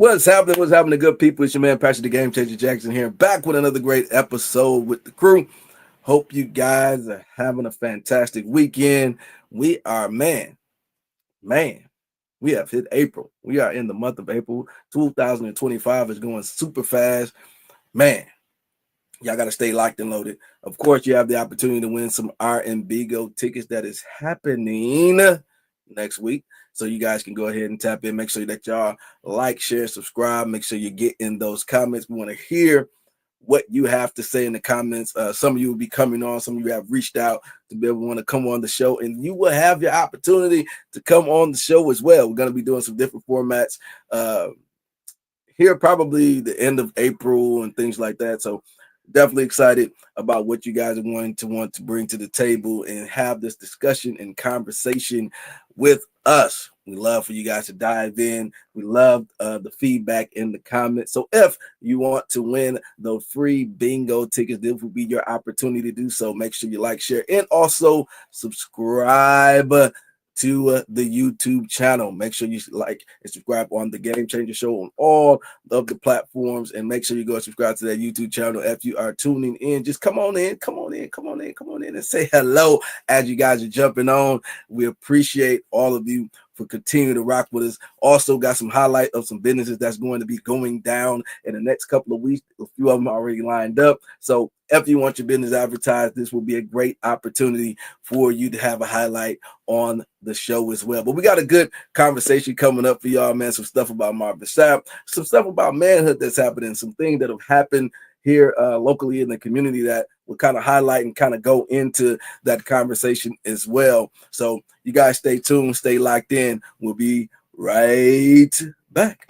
What's happening? What's happening, good people? It's your man, Pastor the Game Changer Jackson here, back with another great episode with the crew. Hope you guys are having a fantastic weekend. We are, we have hit April. We are in the month of April. 2025 is going super fast. Man, y'all got to stay locked and loaded. Of course, you have the opportunity to win some R&Bingo tickets that is happening next week. So you guys can go ahead and tap in. Make sure that y'all like, share, subscribe. Make sure you get in those comments. We want to hear what you have to say in the comments. Some of you will be coming on. Some of you have reached out to be able to want to come on the show, and you will have your opportunity to come on the show as well. We're going to be doing some different formats here, probably the end of April and things like that. So definitely excited about what you guys are going to want to bring to the table and have this discussion and conversation with us. We love for you guys to dive in. We love the feedback in the comments. So if you want to win the free bingo tickets, this will be your opportunity to do so. Make sure you like, share, and also subscribe to the YouTube channel. Make sure you like and subscribe on the Game Changer Show on all of the platforms, and make sure you go and subscribe to that YouTube channel. If you are tuning in, just come on in and say hello as you guys are jumping on. We appreciate all of you for continuing to rock with us. Also got some highlight of some businesses that's going to be going down in the next couple of weeks. A few of them are already lined up. So if you want your business advertised, this will be a great opportunity for you to have a highlight on the show as well. But we got a good conversation coming up for y'all, man. Some stuff about Marvin Sapp, some stuff about manhood that's happening, some things that have happened here locally in the community that will kind of highlight and kind of go into that conversation as well. So you guys stay tuned, stay locked in. We'll be right back.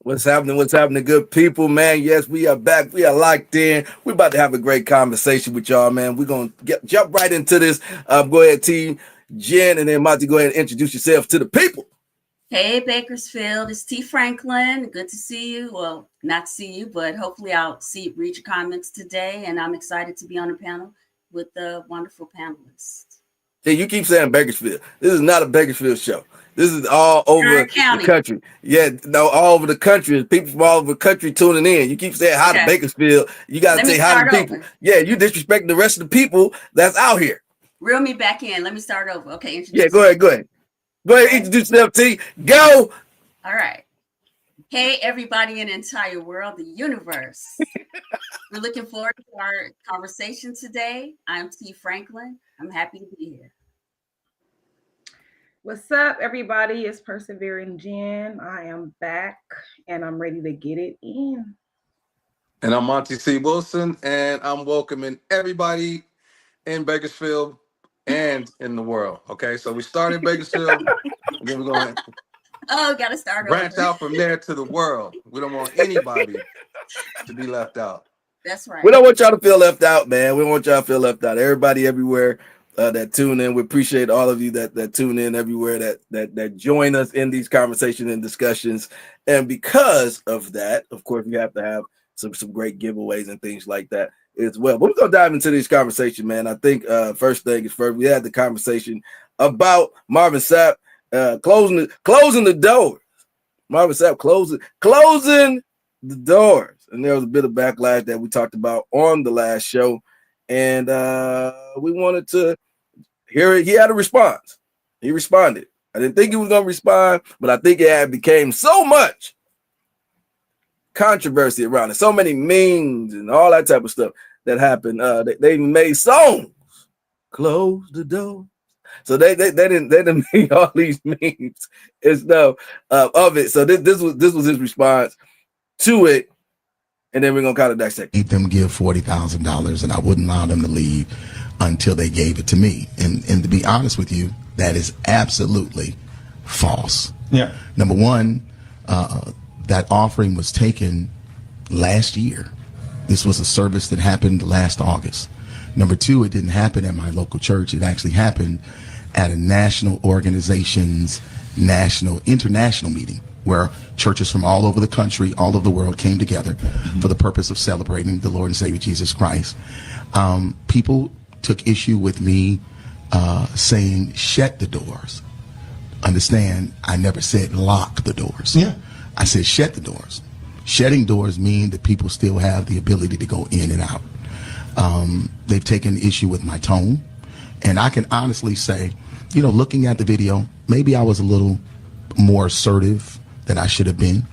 What's happening? What's happening, good people, man? Yes, we are back. We are locked in. We're about to have a great conversation with y'all, man. We're going to jump right into this. Go ahead, T. Jen, and then Monty, go ahead and introduce yourself to the people. Hey, Bakersfield. It's T. Franklin. Good to see you. Well, not see you, but hopefully I'll read your comments today. And I'm excited to be on the panel with the wonderful panelists. Hey, you keep saying Bakersfield. This is not a Bakersfield show. This is all over the country. Yeah, no, all over the country. People from all over the country tuning in. You keep saying hi to Bakersfield. You got to say hi to people. Yeah, you disrespecting the rest of the people that's out here. Reel me back in. Let me start over. Okay. Yeah, go ahead. Go ahead, introduce yourself, T. Go. All right. Hey, everybody in the entire world, the universe. We're looking forward to our conversation today. I'm T. Franklin. I'm happy to be here. What's up, everybody? It's Persevering Jen. I am back, and I'm ready to get it in. And I'm Monty C. Wilson, and I'm welcoming everybody in Bakersfield and in the world. Okay, so we started in Bakersfield, and then we're going to gotta start branch out from there to the world. We don't want anybody to be left out. That's right. We don't want y'all to feel left out, man. We don't want y'all to feel left out. Everybody everywhere that tune in. We appreciate all of you that tune in everywhere, that join us in these conversations and discussions. And because of that, of course, we have to have some great giveaways and things like that as well. But we're gonna dive into this conversation, man. I think first thing is first, we had the conversation about Marvin Sapp closing the doors. Marvin Sapp closing the doors. And there was a bit of backlash that we talked about on the last show. And we wanted to hear it. He had a response. He responded. I didn't think he was going to respond, but I think it had became so much controversy around it. So many memes and all that type of stuff that happened. They made songs. Close the door. So they didn't make all these memes and stuff of it. So this was his response to it. And then we're going to kind of dissect. Make them give $40,000 and I wouldn't allow them to leave until they gave it to me. And to be honest with you, that is absolutely false. Yeah. Number one, that offering was taken last year. This was a service that happened last August. Number two, it didn't happen at my local church. It actually happened at a national organization's international meeting where churches from all over the country, all over the world came together for the purpose of celebrating the Lord and Savior Jesus Christ. People took issue with me saying, shut the doors. Understand, I never said lock the doors. Yeah. I said shut the doors. Shutting doors mean that people still have the ability to go in and out. They've taken issue with my tone. And I can honestly say, looking at the video, maybe I was a little more assertive than I should have been.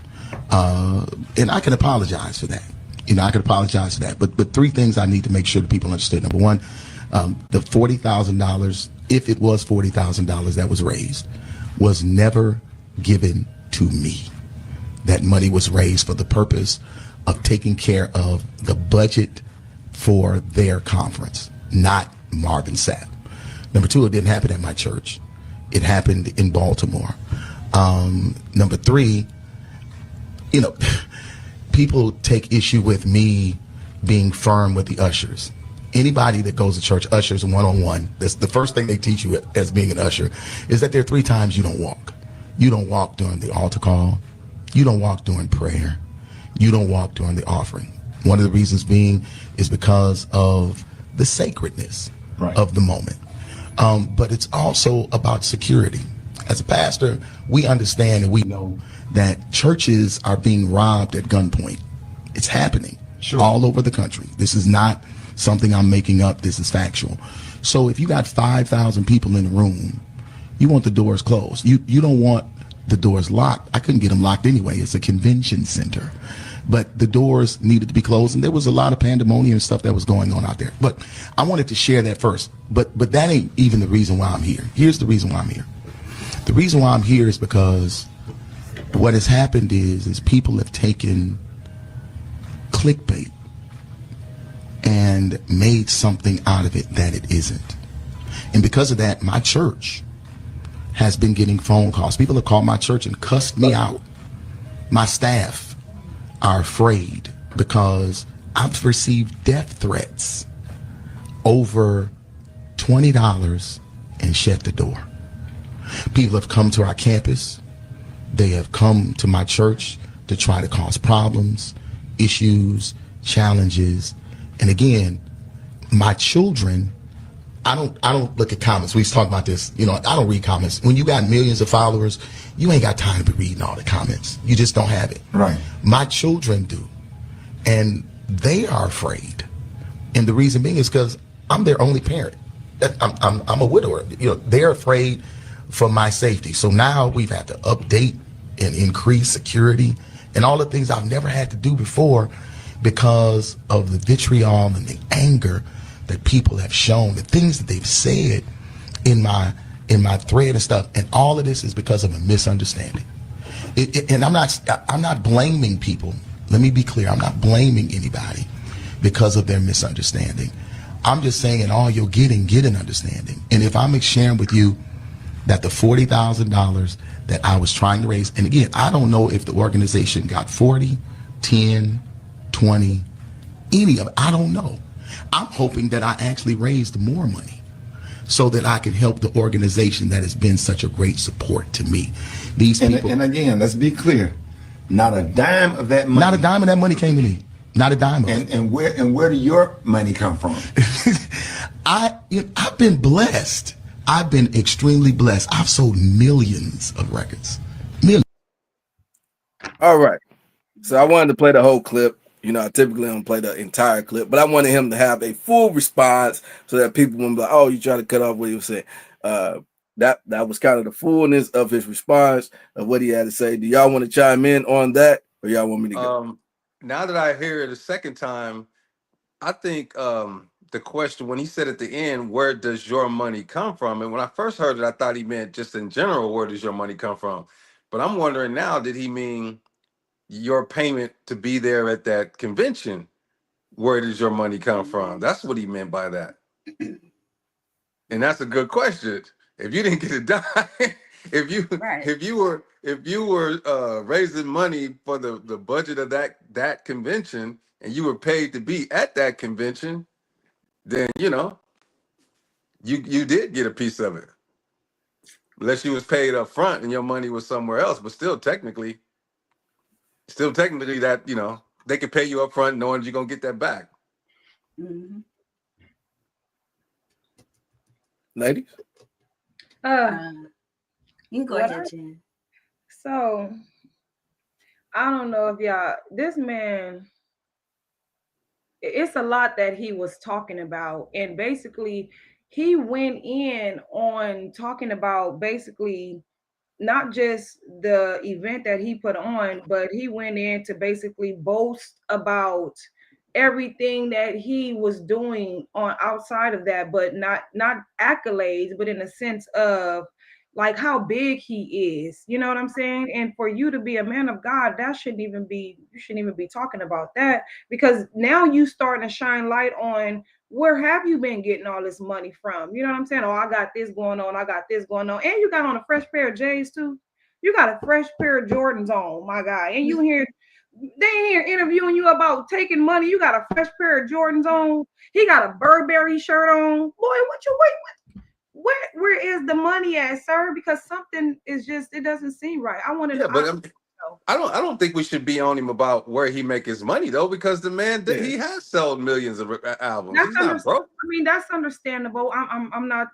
And I can apologize for that. I can apologize for that. But three things I need to make sure that people understand. Number one, the $40,000, if it was $40,000 that was raised, was never given to me. That money was raised for the purpose of taking care of the budget for their conference, not Marvin Sapp. Number two, it didn't happen at my church. It happened in Baltimore. Number three, people take issue with me being firm with the ushers. Anybody that goes to church, ushers one-on-one, that's the first thing they teach you as being an usher, is that there are 3 times you don't walk. You don't walk during the altar call. You don't walk during prayer. You don't walk during the offering. One of the reasons being is because of the sacredness of the moment. But it's also about security. As a pastor, we understand and we know that churches are being robbed at gunpoint. It's happening all over the country. This is not something I'm making up. This is factual. So if you got 5,000 people in the room, you want the doors closed. You don't want the doors locked. I couldn't get them locked anyway. It's a convention center. But the doors needed to be closed, and there was a lot of pandemonium and stuff that was going on out there. But I wanted to share that first. But that ain't even the reason why I'm here. Here's the reason why I'm here. The reason why I'm here is because what has happened is people have taken clickbait and made something out of it that it isn't. And because of that, my church has been getting phone calls. People have called my church and cussed me out. My staff are afraid because I've received death threats over $20 and shut the door. People have come to our campus. They have come to my church to try to cause problems, issues, challenges. And again, my children, I don't look at comments. We talk about this. I don't read comments. When you got millions of followers, you ain't got time to be reading all the comments. You just don't have it. Right. My children do. And they are afraid. And the reason being is because I'm their only parent. I'm a widower. They're afraid for my safety. So now we've had to update and increase security and all the things I've never had to do before because of the vitriol and the anger that people have shown, the things that they've said in my thread and stuff. And all of this is because of a misunderstanding. And I'm not blaming people. Let me be clear. I'm not blaming anybody because of their misunderstanding. I'm just saying in all you're getting, get an understanding. And if I'm sharing with you that the $40,000 that I was trying to raise, and again, I don't know if the organization got 40, 10, 20, any of it. I don't know. I'm hoping that I actually raised more money so that I can help the organization that has been such a great support to me. These people. And again, let's be clear. Not a dime of that money. Not a dime of that money came to me. Not a dime of it. And where did your money come from? I've been blessed. I've been extremely blessed. I've sold millions of records. Millions. All right. So I wanted to play the whole clip. You know, I typically don't play the entire clip, but I wanted him to have a full response so that people wouldn't be like, "Oh, you try to cut off what he was saying." That was kind of the fullness of his response of what he had to say. Do y'all want to chime in on that, or y'all want me to go? Now that I hear it a second time, I think the question when he said at the end, "Where does your money come from?" And when I first heard it, I thought he meant just in general, "Where does your money come from?" But I'm wondering now, did he mean your payment to be there at that convention? Where does your money come from? That's what he meant by that. And that's a good question. If you didn't get a dime, if you Right. if you were raising money for the budget of that convention and you were paid to be at that convention, then you did get a piece of it. Unless you was paid up front and your money was somewhere else, but still technically that, they could pay you up front knowing you're gonna get that back. Mm-hmm. Ladies? You can go ahead, Jen. So I don't know if y'all, this man, it's a lot that he was talking about. And basically, he went in on talking about basically not just the event that he put on, but he went in to basically boast about everything that he was doing on outside of that, but not accolades, but in a sense of like how big he is. You know what I'm saying? And for you to be a man of God, you shouldn't even be talking about that, because now you starting to shine light on where have you been getting all this money from? You know what I'm saying? Oh, I got this going on. I got this going on. And you got on a fresh pair of J's too. You got a fresh pair of Jordans on, my guy. And you here, they ain't here interviewing you about taking money. You got a fresh pair of Jordans on. He got a Burberry shirt on. Boy, what you wait? Where is the money at, sir? Because something is just, it doesn't seem right. I wanted to. I don't think we should be on him about where he make his money though, because the man he has sold millions of albums. He's not broke. I mean, that's understandable. I'm not,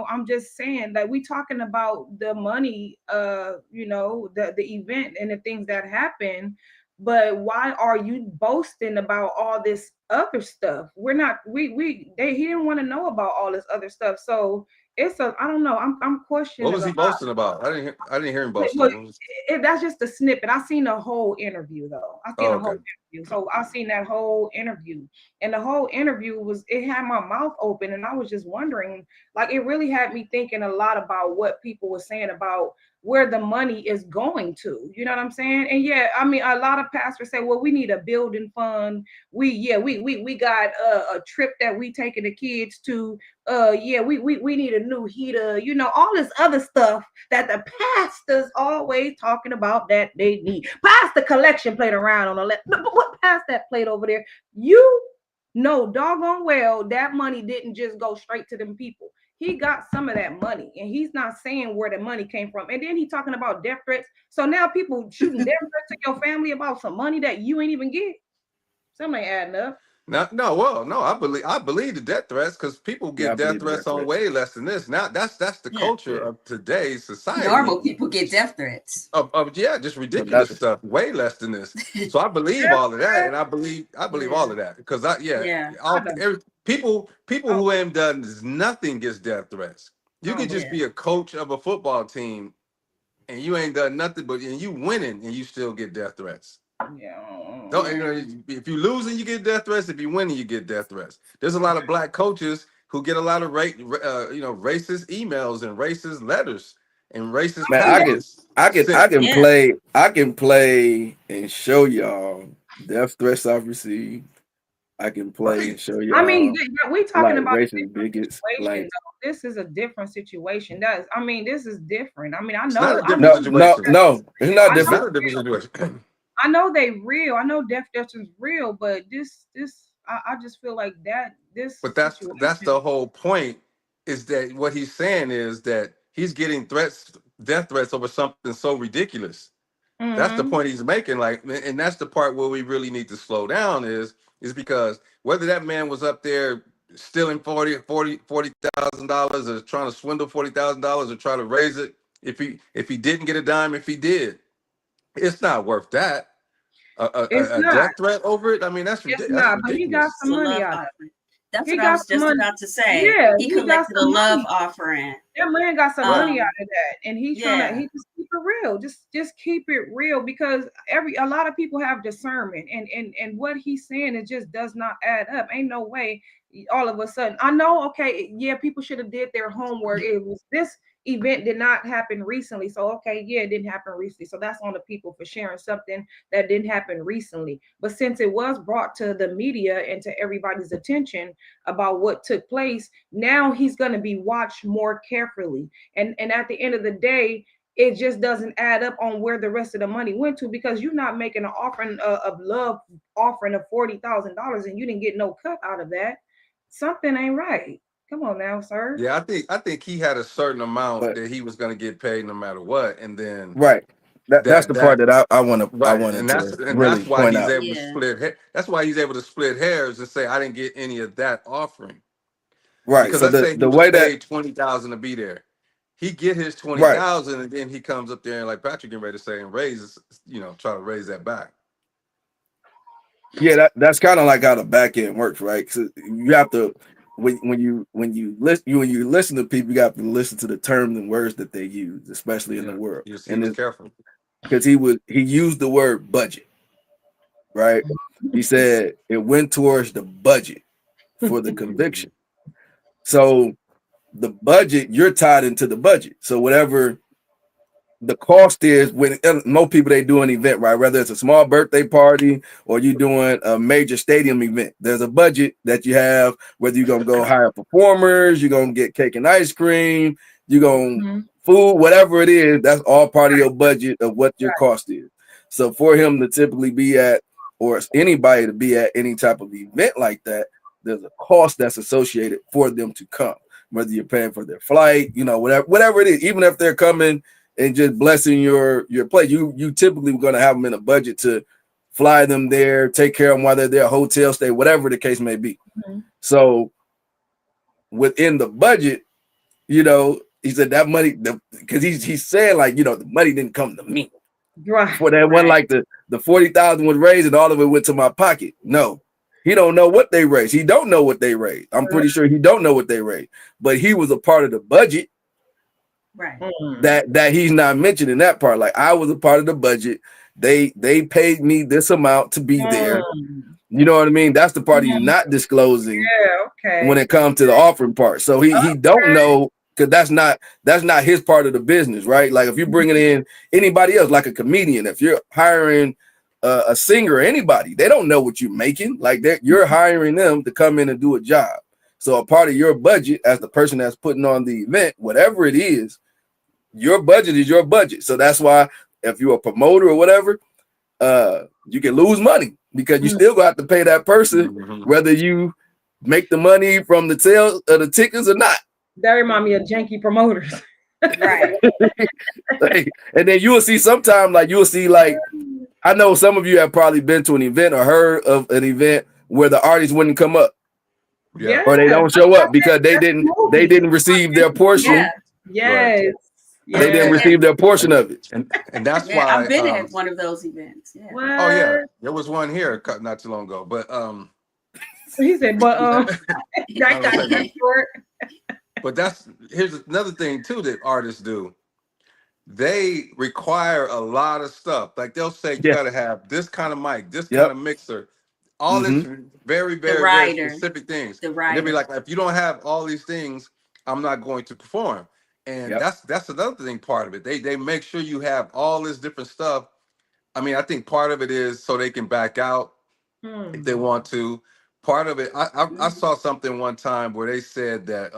I'm just saying that we talking about the money, the event and the things that happen. But why are you boasting about all this other stuff? We're not. He didn't want to know about all this other stuff. So I don't know. I'm questioning. What was he boasting about? I didn't hear him boasting. That's just a snippet. I seen the whole interview though. Whole interview. So I seen that whole interview, and the whole interview it had my mouth open, and I was just wondering, like, it really had me thinking a lot about what people were saying about where the money is going to. You know what I'm saying? And yeah, I mean, a lot of pastors say, well, we need a building fund. We got a trip that we taking the kids to. We need a new heater. All this other stuff that the pastors always talking about that they need. Pass the collection plate around on the left. What pass that plate over there? You know doggone well that money didn't just go straight to them people. He got some of that money, and he's not saying where the money came from. And then he talking about death threats. So now people shooting death threats to your family about some money that you ain't even get. Something ain't adding up. No, I believe the death threats, because people get death threats on way less than this. Now that's the culture of today's society. Normal people get death threats. Just ridiculous stuff, way less than this. So I believe all of that, and I believe all of that, because people who ain't done nothing gets death threats. You could just be a coach of a football team, and you ain't done nothing and you winning, and you still get death threats. If you losing, you get death threats. If you winning, you get death threats. There's a lot of black coaches who get a lot of racist emails and racist letters and racist. Man, I can play and show y'all death threats I've received. I can play and show y'all. I mean, we talking about racist bigots. Like, this is a different situation. This is different. I mean, I know. It's not a different situation. No, it's not different. It's not a different situation. I know they real. I know death is real, but I just feel like this. But that's the whole point. Is that what he's saying is that he's getting death threats over something so ridiculous. Mm-hmm. That's the point he's making. Like, and that's the part where we really need to slow down is because whether that man was up there stealing $40,000 or trying to swindle $40,000 or try to raise it. If he didn't get a dime, if he did, it's not worth that. It's A not. death threat over it. I mean, that's It's that's not. But he got ridiculous. It's some a money love out of it. offering. That's He what I got was some just money. about to say. Yeah, He he got collected a some love money. offering. That man got some money out Um, of that, and he's trying to. yeah, He just keep it real. Just keep it real, because a lot of people have discernment, and what he's saying, it just does not add up. Ain't no way all of a sudden. I know. Okay, yeah, people should have did their homework. It was this event did not happen recently, so okay, yeah, it didn't happen recently. So that's on the people for sharing something that didn't happen recently. But since it was brought to the media and to everybody's attention about what took place, now he's going to be watched more carefully. And at the end of the day, it just doesn't add up on where the rest of the money went to, because you're not making an offering of love offering of $40,000 and you didn't get no cut out of that. Something ain't right. Come on now, sir. Yeah, I think he had a certain amount But that he was going to get paid no matter what, and then right, that's that the part that that I right, wanted and that's to and really that's why point he's out. able to yeah. split. That's why he's able to split hairs and say I didn't get any of that offering. Right. Because So let's the say he the was way that paid 20,000 to be there, he get his right, 20,000, and then he comes up there and like Patrick getting ready to say and raises, try to raise that back. yeah, that's kind of like how the back end works, right? So you have to when you listen to people, you have to listen to the terms and words that they use, especially in the Yeah, world. he was And careful. because he used the word budget, right? He said it went towards the budget for the Mhm. conviction. So the budget, you're tied into the budget. So whatever the cost is, when most people they do an event, right? Whether it's a small birthday party or you doing a major stadium event, there's a budget that you have. Whether you're gonna go hire performers, you're gonna get cake and ice cream, you're gonna Mhm. food, whatever it is, that's all part of your budget of what your cost is. So for him to typically be at, or anybody to be at any type of event like that, there's a cost that's associated for them to come. Whether you're paying for their flight, whatever it is, even if they're coming and just blessing your place. You typically going to have them in a budget to fly them there, take care of them while they're there, hotel stay, whatever the case may be. Mhm. So within the budget, he said that money, because he's saying like, the money didn't come to me. Right. For that one, Right. like the 40,000 was raised and all of it went to my pocket. No, he don't know what they raised. He don't know what they raised. I'm pretty sure he don't know what they raised, but he was a part of the budget. Right. That he's not mentioning that part. Like I was a part of the budget. They paid me this amount to be there. You know what I mean? That's the part he's not disclosing Yeah. Okay. when it comes to the offering part. So he don't know, because that's not his part of the business, right? Like if you're bringing in anybody else, like a comedian, if you're hiring a singer or anybody, they don't know what you're making. Like you're hiring them to come in and do a job. So a part of your budget as the person that's putting on the event, whatever it is, your budget is your budget. So that's why if you're a promoter or whatever, you can lose money because you still got to pay that person, Mhm. whether you make the money from the sale of the tickets or not. That remind me of janky promoters. Right. And then you will see sometimes, like I know some of you have probably been to an event or heard of an event where the artist wouldn't come up Yeah. or they don't show up because they didn't receive their portion. Yeah. Yes. They didn't Yes. receive their portion of it. And that's Yeah. why. I've been at one of those events. Yeah. Oh yeah, What? there was one here not too long ago, but He said, but I that don't got say cut short. but here's another thing too that artists do. They require a lot of stuff. Like they'll say you Yeah. got to have this kind of mic, this Yep. kind of mixer, all this very, The very, very writer. specific things. The And they'll be writer. like, if you don't have all these things, I'm not going to perform. And Yep. that's another thing. Part of it, they make sure you have all this different stuff. I mean, I think part of it is so they can back out if they want to. Part of it, I saw something one time where they said that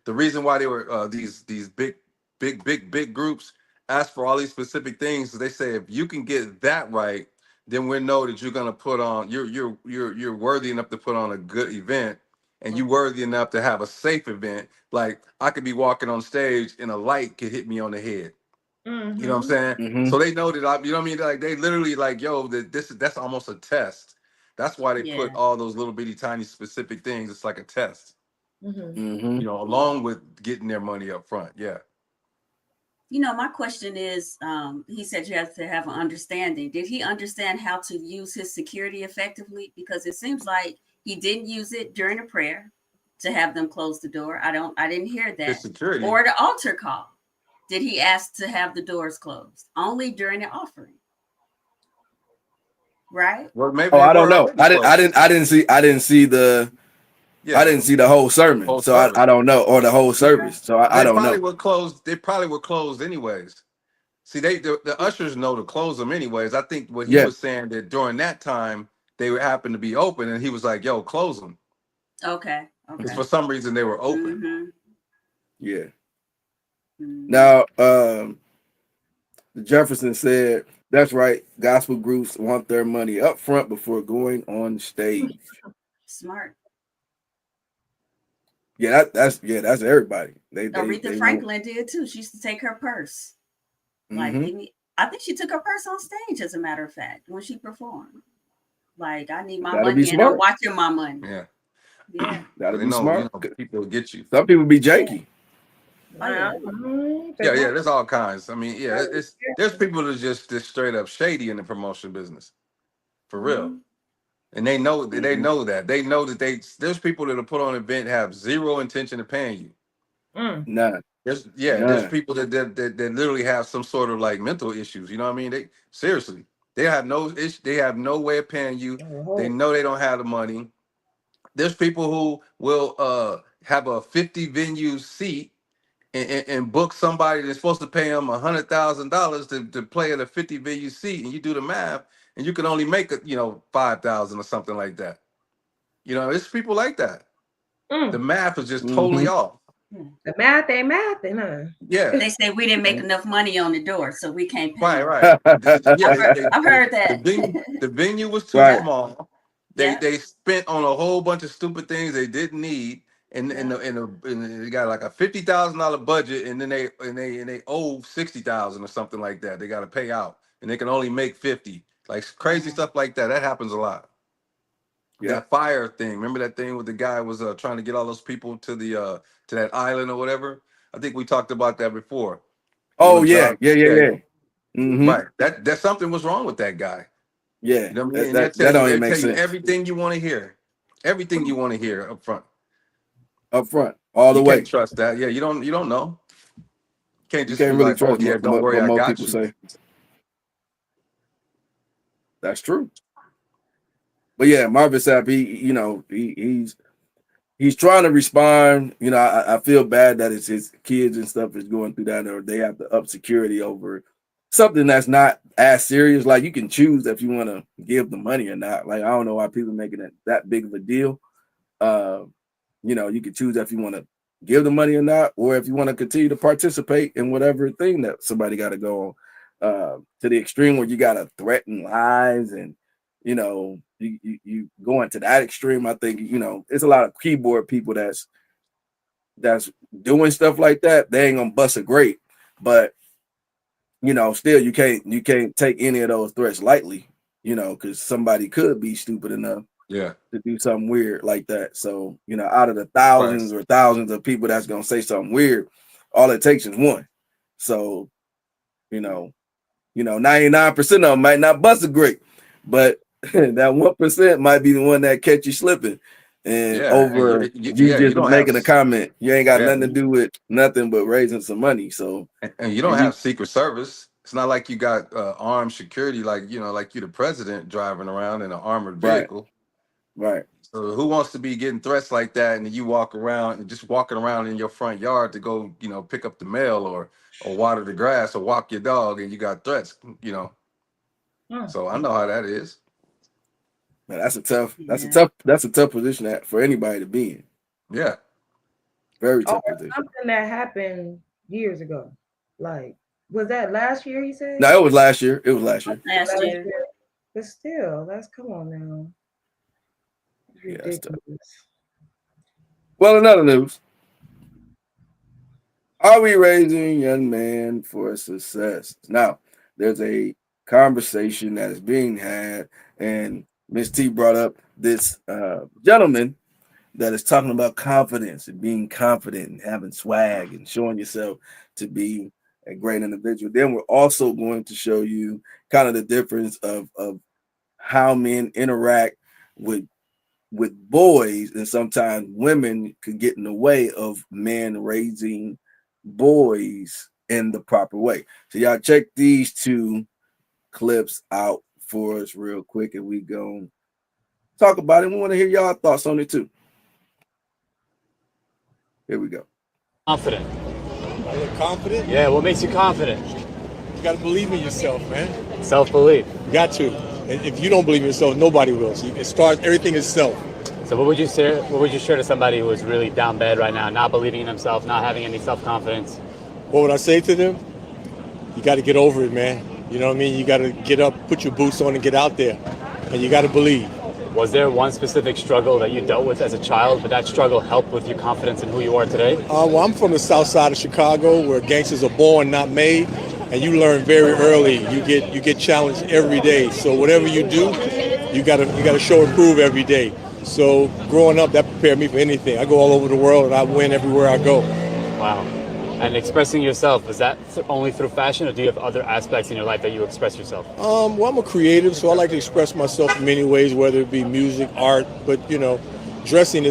the reason why they were these big groups ask for all these specific things is they say if you can get that right, then we know that you're gonna put on you're worthy enough to put on a good event, and you worthy enough to have a safe event. Like I could be walking on stage and a light could hit me on the head. You know what I'm saying? Mhm. So they know that you know what I mean? Like they literally like, yo, that's almost a test That's why they Yeah. put all those little bitty tiny specific things. It's like a test, Mm-hmm. you know, along with getting their money up front. Yeah. You know, my question is, he said you have to have an understanding. Did he understand how to use his security effectively? Because it seems like he didn't use it during the prayer to have them close the door. I didn't hear His that. security. Or the altar call. Did he ask to have the doors closed? Only during the offering. Right? Well, maybe Oh, they I don't were know. already closed. I didn't see the Yeah, I didn't see the whole sermon, whole so service. I don't know, or the whole Okay. service, so I They don't probably know. were closed. They probably were closed anyways. See, the ushers know to close them anyways. I think what he Yeah. was saying that during that time they would happen to be open, and he was like, "Yo, close them," Okay. because Okay. for some reason they were open. Mm-hmm. Yeah. Mm-hmm. Now, Jefferson said, "That's right. Gospel groups want their money up front before going on stage." Smart. Yeah, that's everybody. They Aretha want. Franklin did too. She used to take her purse. Like, Mm-hmm. give me. I think she took her purse on stage, as a matter of fact, when she performed. Like, I need my Gotta be money, and I'm smart. watching my money. Yeah, Yeah. Gotta they be know, you smart. know, people will get you. Some people be janky. Oh yeah. Yeah, yeah. There's all kinds. I mean, yeah, it's Yeah. there's people that are just straight up shady in the promotion business, for real. Mhm. And they know that Mm-hmm. they know that there's people that'll put on an event have zero intention of paying you. None. There's None. people that literally have some sort of like mental issues. You know what I mean? They seriously, they have no issue. They have no way of paying you. They know they don't have the money. There's people who will have a 50 venue seat and book somebody that's supposed to pay them $100,000 to play at a 50 venue seat, and you do the math, and you can only make it, 5,000 or something like that. You know, it's people like that. The math is just totally Mm-hmm. off. The math ain't mathing, huh? Yeah. They say we didn't make enough money on the door, so we can't pay. Right, you. right. Yeah, I've heard that. the venue was too Right. small. Yeah. They spent on a whole bunch of stupid things they didn't need, and they got like a $50,000 budget, and then they owe 60,000 or something like that. They got to pay out, and they can only make 50. Like crazy stuff like that. That happens a lot. Yeah. That fire thing. Remember that thing where the guy was trying to get all those people to the to that island or whatever? I think we talked about that before. He Oh was yeah. Yeah. Yeah. yeah, Yeah. Mm-hmm. right. That something was wrong with that guy. Yeah. You know what I mean? That, And that that don't even they'll make tell you sense. everything you want to hear. Everything you want to hear up front. Up front, all the You can't way. trust that. Yeah, you don't know. You can't You just be can't really like, oh trust yeah, don't worry, what I most got people you. say. That's true. But yeah, Marvin Sapp, he's trying to respond. You know, I feel bad that it's his kids and stuff is going through that, or they have to up security over something that's not as serious. Like, you can choose if you want to give the money or not. Like, I don't know why people making it that big of a deal. You can choose if you want to give the money or not, or if you want to continue to participate in whatever thing that somebody got to go on. To the extreme where you got to threaten lives, and you going to that extreme. I think it's a lot of keyboard people that's doing stuff like that. They ain't gonna bust a grape, but still you can't take any of those threats lightly. Because somebody could be stupid enough Yeah. to do something weird like that. So, out of the Right. thousands of people that's gonna say something weird, all it takes is one. So, 99% of them might not bust a grape, but that 1% might be the one that catch you slipping. And Yeah. And over you you just don't have making a comment, you ain't got yeah, nothing to do with nothing but raising some money. So, and you don't and you have Secret Service. It's not like you got armed security, like like you the president driving around in an armored right, vehicle. right, So who wants to be getting threats like that, and then you walk around and just walking around in your front yard to go, pick up the mail or water the grass or walk your dog, and you got threats. So I know how that is. man, that's a tough Yeah. position for anybody to be in. Yeah. Very Oh, tough position. something that happened years ago. Like, was that last year? He said No, it was last year. It was last year. Last last year. year. But still, that's come on now. It's Yeah, that's tough. ridiculous. Well, in other news, are we raising young men for success? Now, there's a conversation that is being had, and Miss T brought up this gentleman that is talking about confidence and being confident and having swag and showing yourself to be a great individual. Then we're also going to show you kind of the difference of how men interact with boys, and sometimes women could get in the way of men raising boys in the proper way. So y'all check these two clips out for us real quick, and we go talk about it. We want to hear y'all thoughts on it too. Here we go. Confident. I look confident. Yeah, what makes you confident? You got to believe in yourself, man. Self-belief. You got to. And if you don't believe in yourself, nobody will. So it starts. Everything is self. So what would you share? What would you share to somebody who is really down bad right now, not believing in themselves, not having any self-confidence? What would I say to them? You got to get over it, man. You know what I mean? You got to get up, put your boots on, and get out there. And you got to believe. Was there one specific struggle that you dealt with as a child, but that struggle helped with your confidence in who you are today? Well, I'm from the south side of Chicago, where gangsters are born, not made. And you learn very early. You get challenged every day. So whatever you do, you gotta show and prove every day. So growing up, that prepared me for anything. I go all over the world and I win everywhere I go. Wow. And expressing yourself, is that only through fashion, or do you have other aspects in your life that you express yourself? Well, I'm a creative, so I like to express myself in many ways, whether it be music, art. But dressing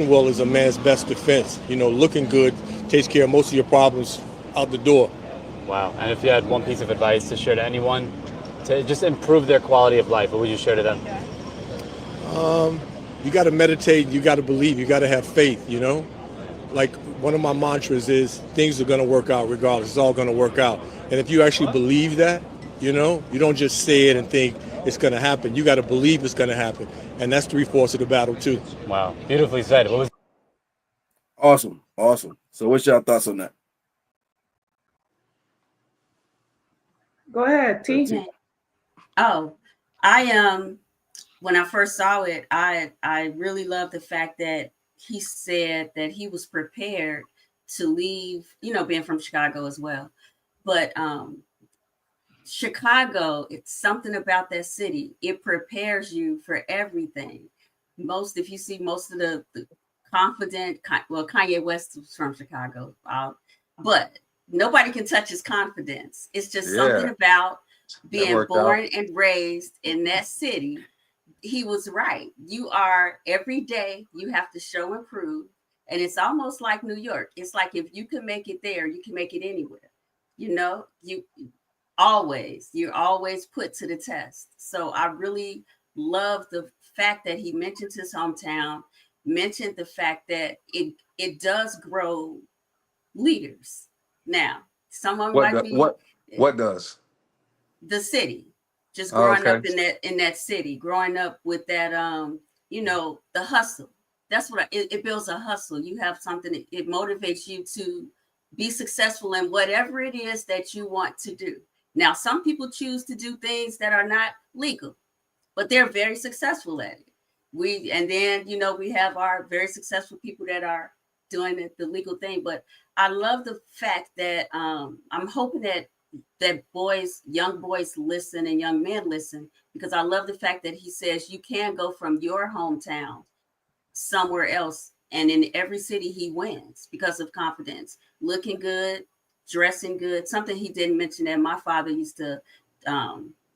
well is a man's best defense. Looking good takes care of most of your problems out the door. Wow. And if you had one piece of advice to share to anyone to just improve their quality of life, what would you share to them? You got to meditate. You got to believe. You got to have faith. Like one of my mantras is things are going to work out regardless. It's all going to work out. And if you actually believe that, you don't just say it and think it's going to happen. You got to believe it's going to happen. And that's 3/4 of the battle too. Wow. Beautifully said. What was Awesome. So what's your thoughts on that? Go ahead, T. Oh, I when I first saw it, I really love the fact that he said that he was prepared to leave, being from Chicago as well. But Chicago, it's something about that city. It prepares you for everything. If you see most of the confident, Kanye West was from Chicago, but nobody can touch his confidence. It's just something about being born and raised in that city. He was right. You are every day, you have to show and prove. And it's almost like New York. It's like if you can make it there, you can make it anywhere. You're always put to the test. So I really love the fact that he mentioned his hometown, mentioned the fact that it does grow leaders. Now, someone might be what does the city, just growing up in that city, growing up with that the hustle. That's what it builds a hustle. You have something, it motivates you to be successful in whatever it is that you want to do. Now, some people choose to do things that are not legal, but they're very successful at it. We have our very successful people that are doing the legal thing. But I love the fact that I'm hoping that young boys listen and young men listen, because I love the fact that he says you can go from your hometown somewhere else, and in every city he wins because of confidence, looking good, dressing good. Something he didn't mention that my father used to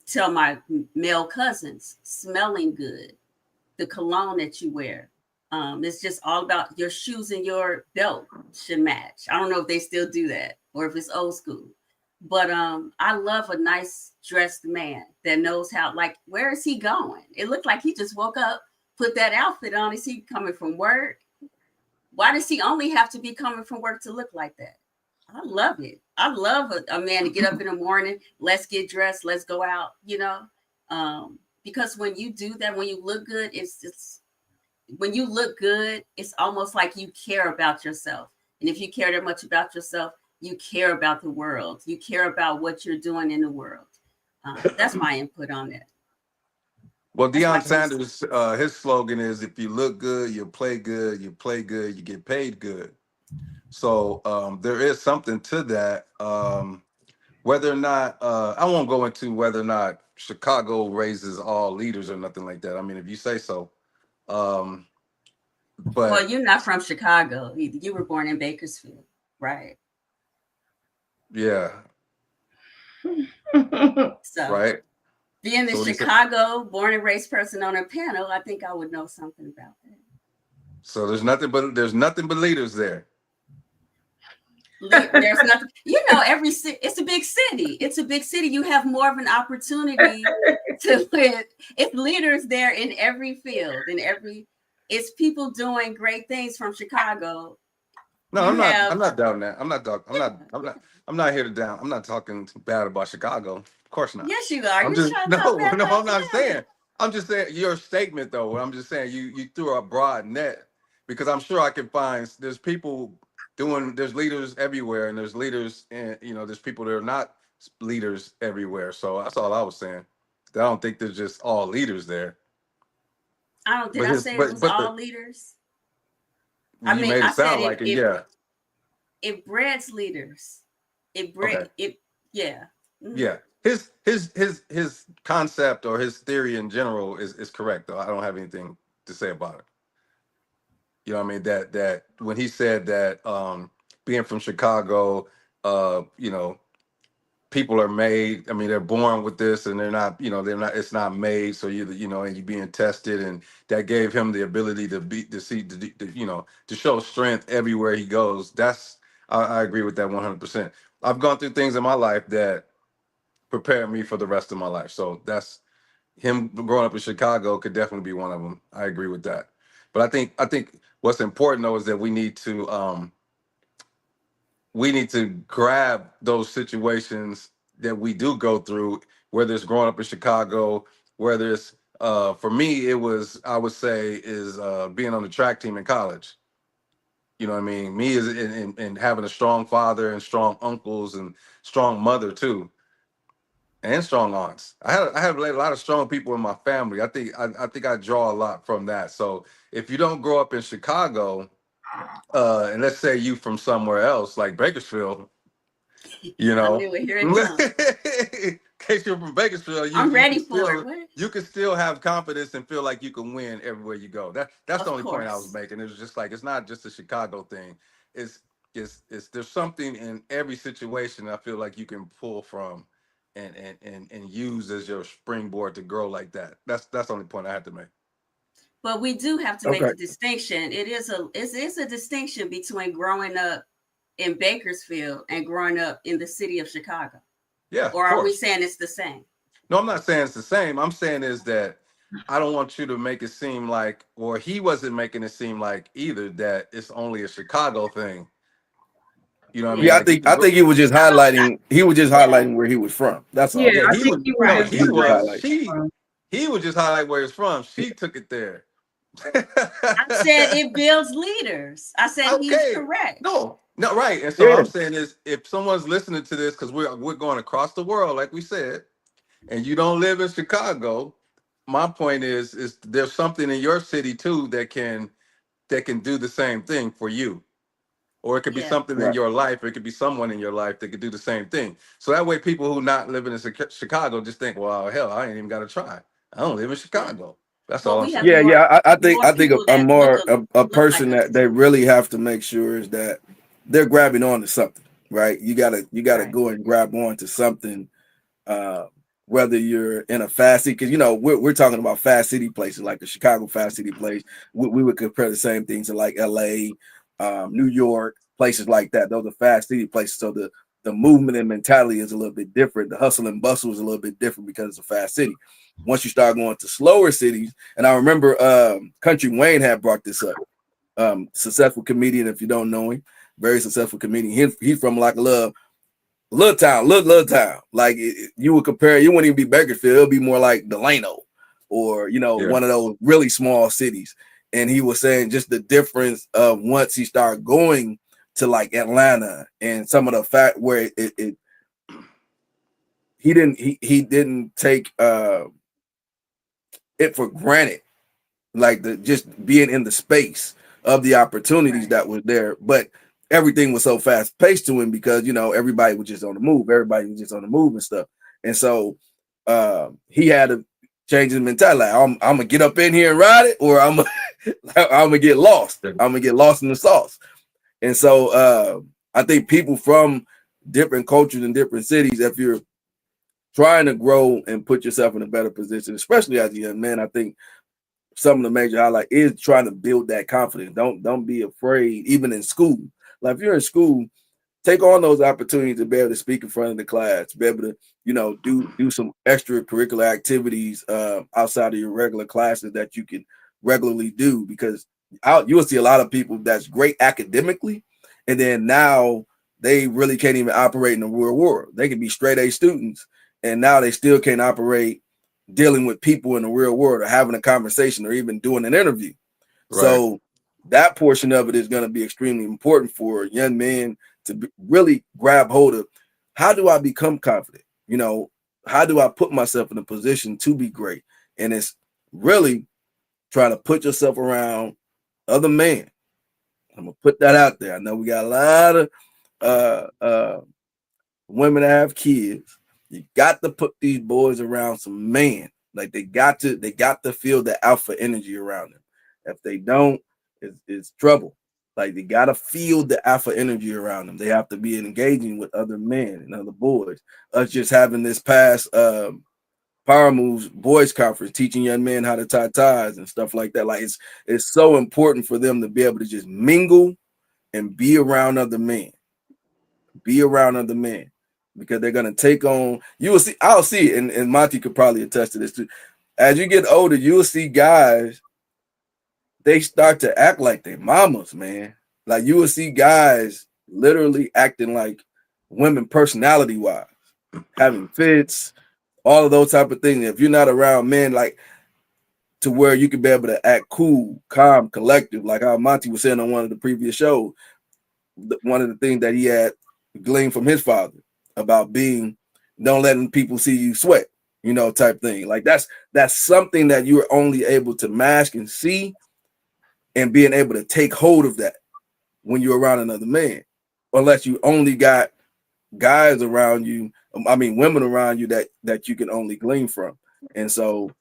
tell my male cousins: smelling good, the cologne that you wear. It's just all about your shoes and your belt should match. I don't know if they still do that or if it's old school, but I love a nice dressed man that knows how, like, where is he going? It looked like he just woke up, put that outfit on. Is he coming from work? Why does he only have to be coming from work to look like that? I love it. I love a man to get up in the morning. Let's get dressed. Let's go out, because when you do that, when you look good, when you look good, it's almost like you care about yourself. And if you care that much about yourself, you care about the world. You care about what you're doing in the world. That's my input on that. Well, Deion Sanders, his slogan is, if you look good, you play good, you get paid good. So there is something to that. whether or not I won't go into whether or not Chicago raises all leaders or nothing like that. I mean, if you say so. Um, Well, but you're not from Chicago either. You were born in Bakersfield, right? yeah, So right. being the So what he said. Chicago born and raised person on a panel, I think I would know something about that. So there's nothing but leaders there. There's nothing, it's a big city. It's a big city. You have more of an opportunity to with it's leaders there in every field, it's people doing great things from Chicago. No, You have I'm not down that. I'm not here to down. I'm not talking bad about Chicago. Of course not. Yes, you are. I'm You're just trying to talk no, bad no. about I'm not them. saying. I'm just saying your statement though. I'm just saying you threw a broad net because I'm sure I can find there's people there's leaders everywhere and there's leaders and there's people that are not leaders everywhere. So that's all I was saying. I don't think there's just all leaders there. Did I say it was but the all leaders? I you mean, made I it said sound like it. Yeah. it breeds leaders. Okay. Yeah. Mm-hmm. Yeah. His concept or his theory in general is correct though. I don't have anything to say about it. You know what I mean? That when he said that being from Chicago, people are made, I mean, they're born with this and they're not, it's not made. So and you're being tested, and that gave him the ability to show strength everywhere he goes. I agree with that 100%. I've gone through things in my life that prepared me for the rest of my life. So that's him growing up in Chicago could definitely be one of them. I agree with that. But I think what's important though is that we need to grab those situations that we do go through, whether it's growing up in Chicago, whether it's for me, it was, I would say, is being on the track team in college. You know what I mean? Me is in having a strong father and strong uncles and strong mother too, and strong aunts. I have a lot of strong people in my family. I think I draw a lot from that. So if you don't grow up in Chicago, and let's say you from somewhere else like Bakersfield, I knew it. Here it comes. in case you're from Bakersfield, I'm you ready can for it. still What? you can still have confidence and feel like you can win everywhere you go. That's the Of only point I was course. making. It was just like it's not just a Chicago thing. It's it's there's something in every situation I feel like you can pull from and use as your springboard to grow like that. That's the only point I had to make. But we do have to make Okay. the distinction. It's a distinction between growing up in Bakersfield and growing up in the city of Chicago. Yeah, Or of are we course. saying it's the same? No, I'm not saying it's the same. I'm saying is that I don't want you to make it seem like, or he wasn't making it seem like either that it's only a Chicago thing. You know what I mean? Yeah, Yeah. Like you can I go. think he was just Yeah. highlighting where he was from. That's Yeah, all. Yeah, I he think would. he was No, Yeah, just he he was just was. highlighting. highlighting. He would just highlight where he's from. She took it there. I said it builds leaders. I said he's Okay. correct. No, no, right. And so Yeah. I'm saying is, if someone's listening to this, because we're going across the world, like we said, and you don't live in Chicago, my point is there's something in your city too that can do the same thing for you. Or it could be Yeah. something in Right. your life, or it could be someone in your life that could do the same thing. So that way people who not living in Chicago just think, well, hell, I ain't even got to try. I don't live in Yeah. Chicago. That's Well, all I'm we have saying. Yeah, more yeah. more I think people a that look more a look like person us that they too. really have to make sure is that they're grabbing on to something, right? You gotta Right. go and grab on to something, uh, whether you're in a fast city, because we're talking about fast city places like the Chicago fast city place. We would compare the same things to like LA, New York, places like that. Those are fast city places. So the movement and mentality is a little bit different. The hustle and bustle is a little bit different because it's a fast city. Once you start going to slower cities, and I remember Country Wayne had brought this up. Successful comedian, if you don't know him, very successful comedian. He's from like a little town, little town. Like you would compare, you wouldn't even be Bakersfield. It'll be more like Delano, or Yeah. one of those really small cities. And he was saying just the difference of once he started going to like Atlanta and some of the fact where he didn't take it for granted, like the just being in the space of the opportunities Right. that was there. But everything was so fast paced to him because, you know, everybody was just on the move. Everybody was just on the move and stuff. And so he had to change his mentality. Like, I'm gonna get up in here and ride it, or I'm gonna get lost. I'm gonna get lost in the sauce. And so I think people from different cultures and different cities, if you're trying to grow and put yourself in a better position, especially as a young man, I think some of the major highlight is trying to build that confidence. Don't be afraid, even in school. Like if you're in school, take on those opportunities to be able to speak in front of the class, be able to, you know, do some extracurricular activities outside of your regular classes that you can regularly do, because you will see a lot of people that's great academically, and then now they really can't even operate in the real world. They can be straight A students, and now they still can't operate dealing with people in the real world or having a conversation or even doing an interview. Right. So that portion of it is going to be extremely important for young men to really grab hold of. How do I become confident? You know, how do I put myself in a position to be great? And it's really trying to put yourself around other men. I'm gonna put that out there. I know we got a lot of women that have kids. You got to put these boys around some men. Like they got to feel the alpha energy around them. If they don't, it's trouble. Like they got to feel the alpha energy around them. They have to be engaging with other men and other boys. Us just having this past Power Moves Boys Conference, teaching young men how to tie ties and stuff like that. Like it's so important for them to be able to just mingle and be around other men. Be around other men, because they're gonna take on. You will see. I'll see it, and Monty could probably attest to this too. As you get older, you will see guys. They start to act like their mamas, man. Like you will see guys literally acting like women, personality-wise, having fits, all of those type of things. If you're not around men, like to where you can be able to act cool, calm, collective, like how Monty was saying on one of the previous shows. One of the things that he had gleaned from his father about being, don't letting people see you sweat, you know, type thing. Like that's something that you're only able to mask and see, and being able to take hold of that when you're around another man, unless you only got guys around you. I mean, women around you that you can only glean from. And so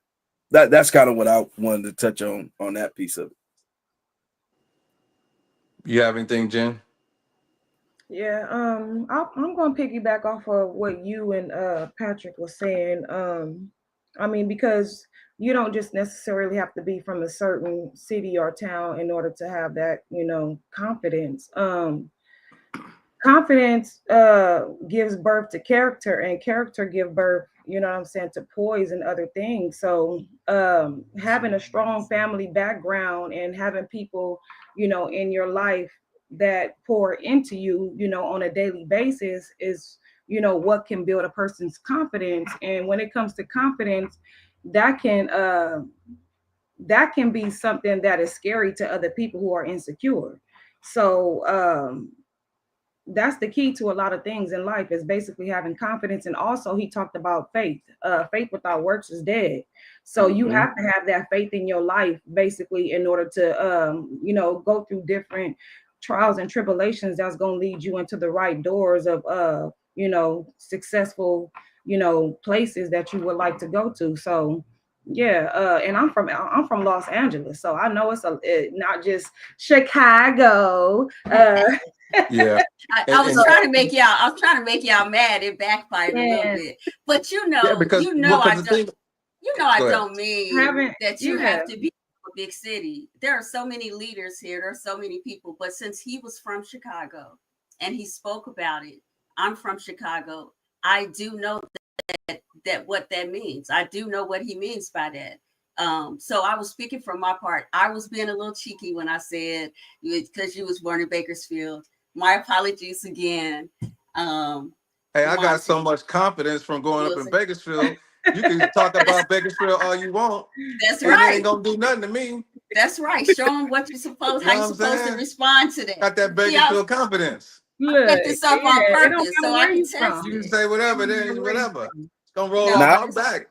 that's kind of what I wanted to touch on that piece of it. You have anything, Jen? Yeah, I'm going to piggyback off of what you and Patrick was saying. I mean, because you don't just necessarily have to be from a certain city or town in order to have that, you know, confidence. Confidence gives birth to character, and character give birth, you know what I'm saying, to poise and other things. So having a strong family background and having people, you know, in your life that pour into you, you know, on a daily basis is, you know, what can build a person's confidence. And when it comes to confidence, that can be something that is scary to other people who are insecure. So that's the key to a lot of things in life, is basically having confidence. And also he talked about faith. Faith without works is dead. So you have to have that faith in your life, basically, in order to you know, go through different trials and tribulations that's going to lead you into the right doors of you know, successful, you know, places that you would like to go to. So yeah, and I'm from Los Angeles, so I know it's not just Chicago. Yeah. I was trying to make y'all mad. It backfired a little bit, but you know, I don't mean that you have to be a big city. There are so many leaders here. There are so many people. But since he was from Chicago and he spoke about it, I'm from Chicago. I do know that what that means. I do know what he means by that. So I was speaking from my part. I was being a little cheeky when I said because you was born in Bakersfield. My apologies again. Hey, I got so much confidence from growing up in Bakersfield. You can talk about Bakersfield all you want. That's right. It ain't gonna do nothing to me. That's right. Show them what you're supposed, how you're supposed to respond to that. Got that Bakersfield confidence. I set this up on purpose, so I can test you can say whatever, then whatever. It's gonna roll off my back.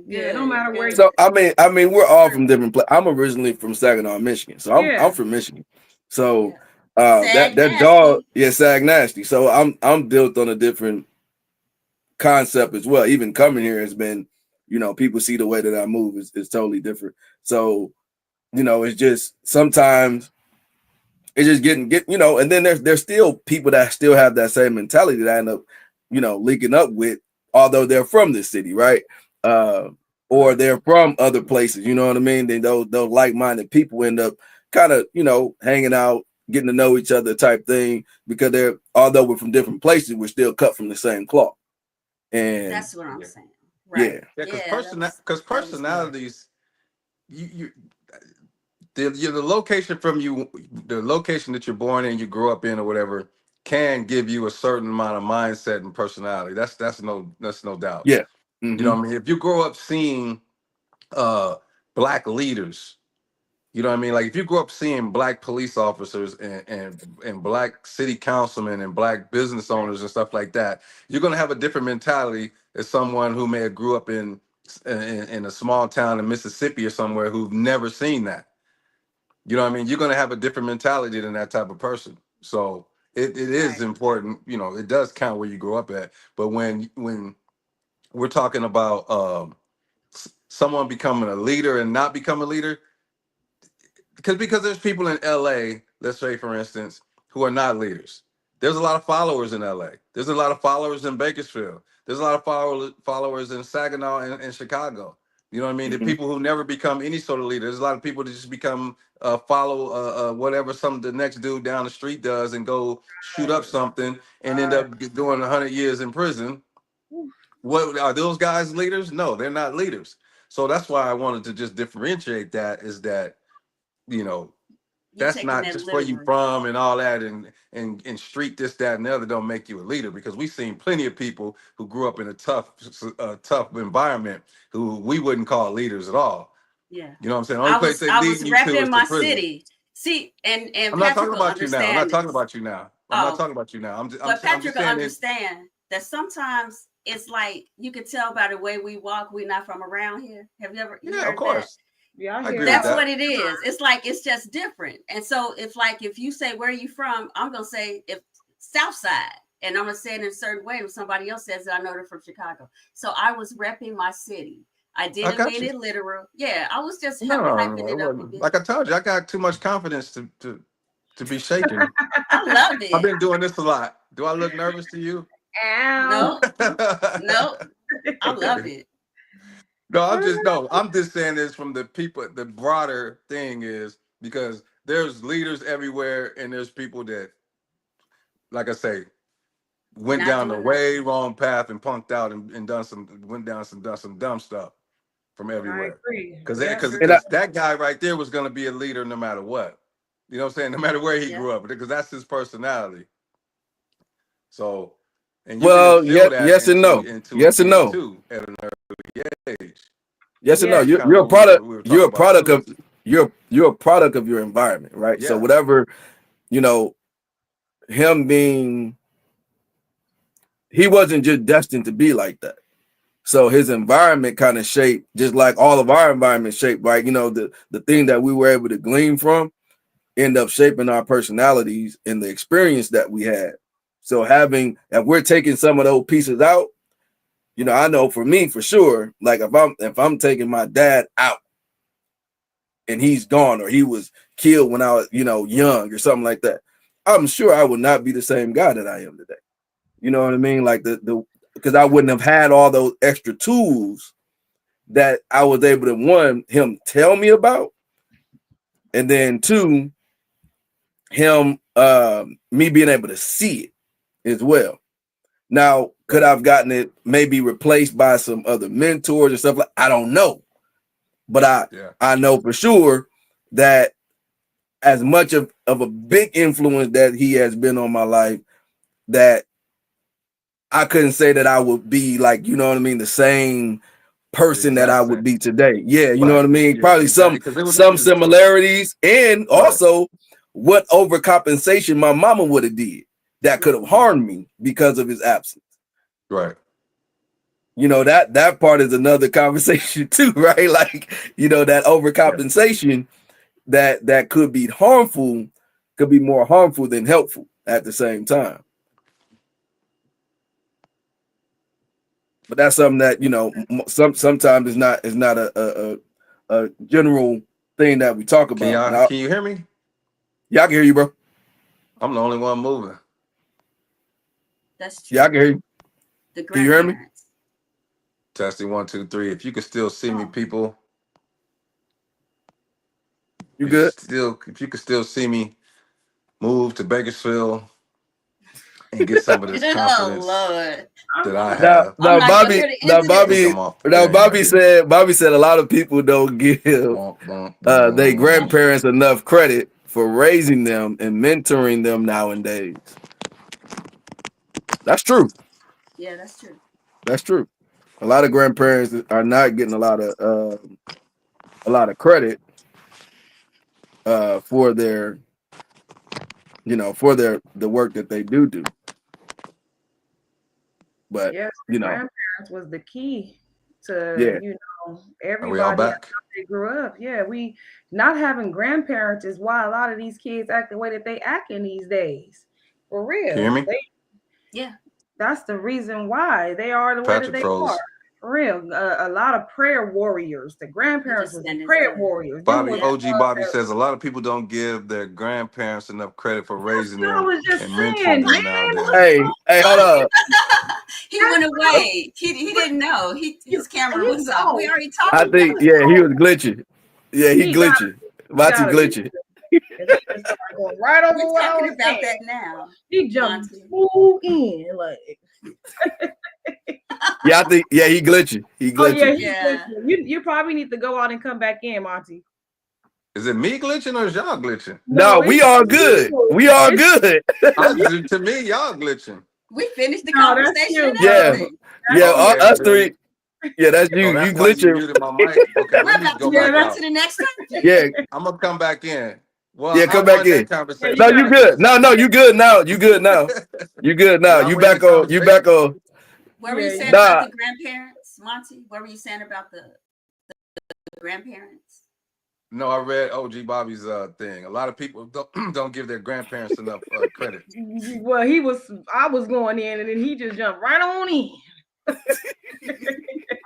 Yeah, no matter where. So I mean, we're all from different places. I'm originally from Saginaw, Michigan, so I'm from Michigan. So Sag That dog, nasty. yeah, Sag Nasty. So I'm built on a different concept as well. Even coming here has been, people see the way that I move is totally different. So, it's just sometimes it's just get and then there's still people that still have that same mentality that I end up, linking up with, although they're from this city, right? Or they're from other places, you know what I mean? Then those like-minded people end up kind of, hanging out, getting to know each other type thing, because although we're from different places, we're still cut from the same cloth. And That's what I'm Yeah. saying. Right. yeah, because Yeah, that was good. personalities, you the location the location that you're born in, you grew up in, or whatever, can give you a certain amount of mindset and personality. That's no doubt. yeah. You know Hmm. what I mean? If you grow up seeing black leaders, you know what I mean? Like if you grow up seeing black police officers and black city councilmen and black business owners and stuff like that, you're gonna have a different mentality as someone who may have grew up in a small town in Mississippi or somewhere who've never seen that. You know what I mean? You're gonna have a different mentality than that type of person. So it is Right. important, it does count where you grow up at. But when we're talking about someone becoming a leader and not become a leader, because there's people in LA, let's say for instance, who are not leaders. There's a lot of followers in LA. There's a lot of followers in Bakersfield. There's a lot of followers in Saginaw and Chicago. You know what I mean? The Hmm. people who never become any sort of leader. There's a lot of people that just become follow whatever the next dude down the street does and go shoot up something and end up doing 100 years in prison. What are those guys leaders? No, they're not leaders. So that's why I wanted to just differentiate that, is that, you know, You that's taking not that just where you literal. from and all that, and street this, that, and the other don't make you a leader, because we've seen plenty of people who grew up in a tough environment who we wouldn't call leaders at all. Yeah. You know what I'm saying? The only place they I was leading you to is repping to my prison. city. See, and I'm not talking Patrick will about you now. I'm not understand talking this. about you now. I'm not Oh, talking about you now. but I'm Patrick just will saying it. understand that sometimes it's like you can tell by the way we walk, we're not from around here. Have you Yeah, of heard that? course. Yeah, I I hear agree with That's that. that. what it is. It's like it's just different. And so if you say where are you from, I'm gonna say if South Side, and I'm gonna say it in a certain way. When somebody else says it, I know they're from Chicago. So I was repping my city. I I didn't got mean you. it literal. Yeah, I was just No, hyping it it up a wasn't. bit. Like I told you, I got too much confidence to be shaken. I love I've it. been doing this a lot. Do I look nervous to you? Ow. No, no, I love it. No, I'm just saying this from the people. The broader thing is because there's leaders everywhere, and there's people that, like I say, went Not down the doing way nothing. wrong path and punked out and done some dumb stuff from I everywhere. agree. Because Yeah, And I, that guy right there was going to be a leader no matter what. You know what I'm saying? No matter where he Yeah. grew up, because that's his personality. So, and you can well, instill that yes and no. into a Yes and kid no. too at an early age. Yes and And no. yeah, that's kind of You're a what product. we were You're talking a about product too. of you're a product of your environment, right? So Yeah. whatever, you know, him being, he wasn't just destined to be like that. So his environment kind of shaped, just like all of our environment shaped, right? The thing that we were able to glean from end up shaping our personalities and the experience that we had. So if we're taking some of those pieces out, I know for me, for sure, like if I'm taking my dad out and he's gone, or he was killed when I was, young or something like that, I'm sure I would not be the same guy that I am today. You know what I mean? Like because I wouldn't have had all those extra tools that I was able to, one, him tell me about, and then two, him me being able to see it as well. Now, could I've gotten it maybe replaced by some other mentors or stuff like, I don't know. But Yeah. I know for sure that as much of a big influence that he has been on my life, that I couldn't say that I would be like, you know what I mean, the same The person that I exact would same. be today. Yeah, you know what Right. I mean? Yeah, Probably exactly. some Because there was some leaders to it. similarities, and Right. also what overcompensation my mama would have did that could have harmed me because of his absence. Right. That part is another conversation too, right? Like, that overcompensation that could be harmful could be more harmful than helpful at the same time. But that's something that, you know, sometimes is not a general thing that we talk about. Can you hear me? Yeah, I can hear you, bro. I'm the only one moving. That's true. Yeah, I can hear you. The Can you hear me? grandparents. Testing 1, 2, 3. If you can still see me, people. You good? If you can still see me, move to Bakersfield and get some of this confidence Lord. that I Now, have. I'm not gonna hear the end of this. Bobby said a lot of people don't give their grandparents enough credit for raising them and mentoring them nowadays. That's true. Yeah, that's true. That's true. A lot of grandparents are not getting a lot of credit for their, you know, for the work that they do. But yes, you know, grandparents was the key to, yeah. you know, Are we all everybody back? how they grew up. Yeah, we not having grandparents is why a lot of these kids act the way that they act in these days. For real. Can you hear me? Yeah. That's the reason why they are the way that Patrick they froze. are. For real. A lot of prayer warriors. The grandparents was the prayer warriors. Them was the OG ones Bobby that- says a lot of people don't give their grandparents enough credit for raising what I them was just and saying, mentoring them man. nowadays. Hey, hold up. He went away. He didn't know. His camera was off. We already talked I about think, it. yeah, he was glitching. Yeah, he glitching. Monty glitching. And he just started going right over We're what I talking was about saying. that now. He jumped Monty. full in like. Yeah, I think, yeah, he glitching. He glitching. Oh yeah, Yeah. you probably need to go out and come back in, Monty. Is it me glitching or is y'all glitching? No, we all good. We all good. To me, y'all glitching. We finished the No, that's conversation. you, and Yeah, everything. yeah, Oh, yeah, us then- three. Yeah, that's you. Oh, You that's why you glitching. muted my mic. Okay, We're let me about go to back move on out. to the next topic. Yeah, I'm gonna come back in. Well, yeah, I come back won that in. conversation. No, you good. No, you good now. You good now. You good now. Did I You win back the on. You back on. What were you saying Nah. about the grandparents, Monty? What were you saying about the grandparents? No, I read OG Bobby's thing. A lot of people don't give their grandparents enough credit. Well, I was going in, and then he just jumped right on in.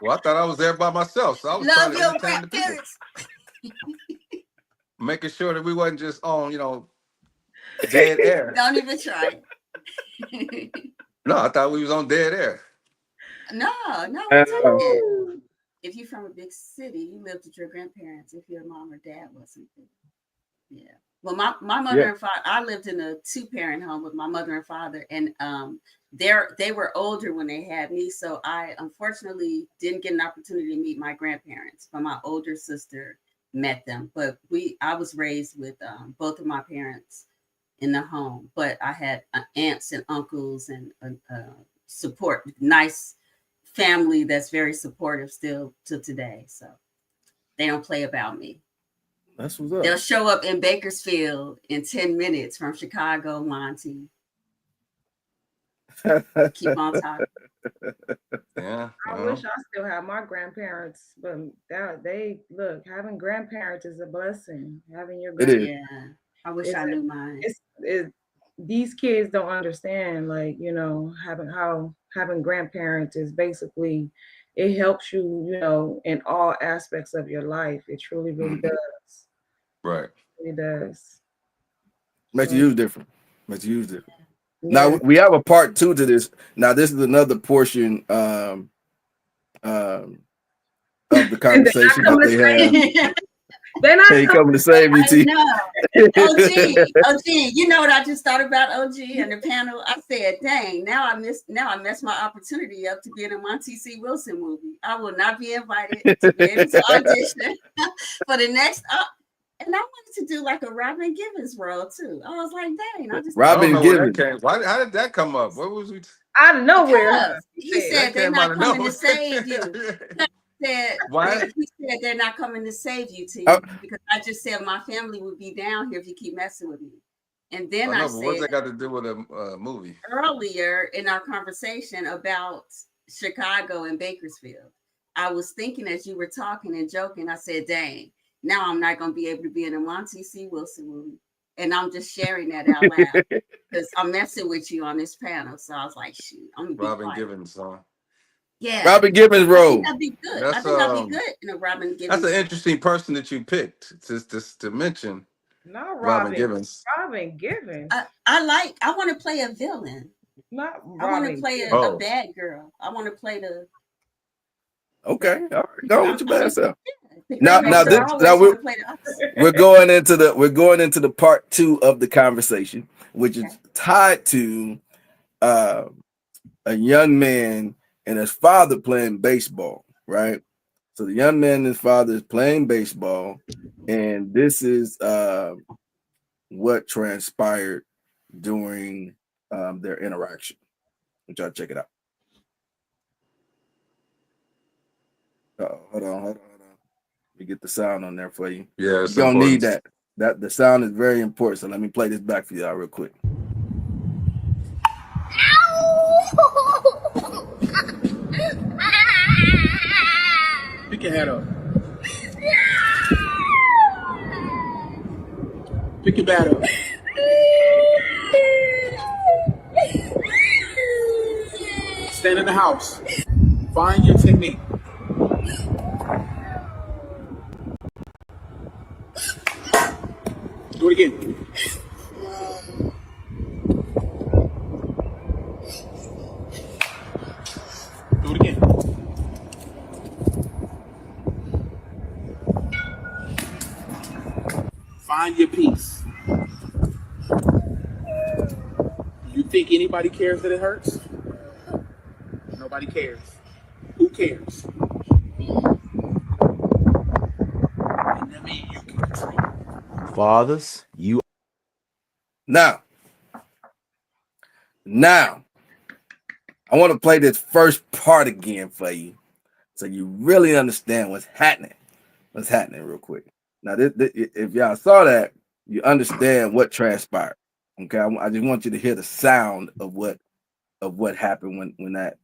Well, I thought I was there by myself, so I was Love trying to your entertain the people, grandparents. making sure that we wasn't just on, dead air. Don't even try. No, I thought we was on dead air. No. If you're from a big city, you lived with your grandparents if your mom or dad wasn't there. Yeah. Well, my mother and father, I lived in a 2-parent home with my mother and father, and they were older when they had me, so I unfortunately didn't get an opportunity to meet my grandparents, but my older sister met them. But I was raised with both of my parents in the home, but I had aunts and uncles and support, nice family that's very supportive still to today. So they don't play about me. That's what's up. They'll show up in Bakersfield in 10 minutes from Chicago, Monty. Keep on talking. Yeah. I wish I still had my grandparents, but having grandparents is a blessing. Having your grandparents. Yeah. I wish I knew mine. These kids don't understand, like, having grandparents is basically, it helps you, in all aspects of your life. It truly, really does. Right. It does. Makes you use different. Yeah. Now we have a part 2 to this. Now this is another portion of the conversation that they have. They're not coming to save you, T. OG, you know what I just thought about OG and the panel? I said, dang, now I messed my opportunity up to be in a Monty C. Wilson movie. I will not be invited to be able to audition for the next and I wanted to do like a Robin Givens role too. I was like, dang, I just Robin Givens. How did that come up? What was we out of nowhere? He said they're not coming to save you. Why? He said they're not coming to save you, T. Because I just said my family would be down here if you keep messing with me. And then I said, what's that got to do with a movie? Earlier in our conversation about Chicago and Bakersfield, I was thinking as you were talking and joking, I said, dang, now I'm not going to be able to be in a Monty C. Wilson movie. And I'm just sharing that out loud because I'm messing with you on this panel. So I was like, shoot, I'm gonna be Robin quiet. Givens song. Yeah. Robin Givens I think role. that'd be good. I That's think I'll be good in a Robin Givens. that's an interesting person that you picked to mention. Not Robin Robin. Givens. Robin Givens. I want to play a villain. Not I want to Robin. play Givens. a bad girl. I want to play the. Okay, all right, go with your bad self. The Now, great now, master this, always now want to play the opposite. we're going into the part 2 of the conversation, which is tied to a young man and his father playing baseball, right? So the young man and his father is playing baseball, and this is what transpired during their interaction. Let y'all check it out. Hold on. Let me get the sound on there for you. Yeah, You're gonna need that. That the sound is very important. So let me play this back for y'all real quick. Pick your head up. Pick your bat up. Stand in the house. Find your technique. Do it again. Do it again. Find your piece. You think anybody cares that it hurts? Nobody cares. Who cares? And that means you can control. Fathers, you. Now, I want to play this first part again for you, so you really understand what's happening. What's happening, real quick. Now, if y'all saw that, you understand what transpired. Okay, I just want you to hear the sound of what happened when that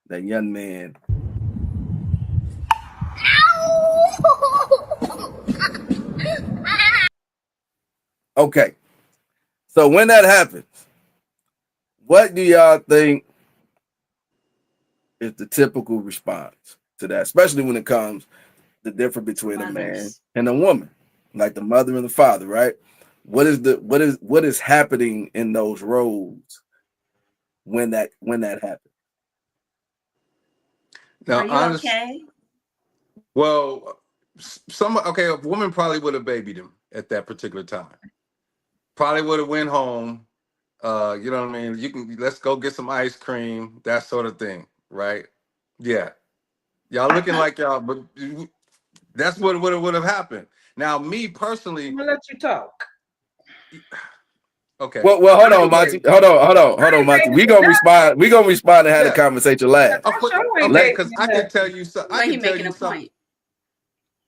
young man. Okay, so when that happens, what do y'all think is the typical response to that, especially when it comes the difference between a man and a woman, like the mother and the father, right? What is happening in those roles when that happens? Now, are you okay? Well, a woman probably would have babied him at that particular time. Probably would have went home. You know what I mean? Let's go get some ice cream, that sort of thing, right? Yeah. Y'all looking like y'all, but that's what would have happened. Now, me personally, I'm gonna let you talk. Okay. Well, hold on, Monty. Hold on, Monty. We gonna respond and have the conversation last. Because I can tell you something. I can tell you something.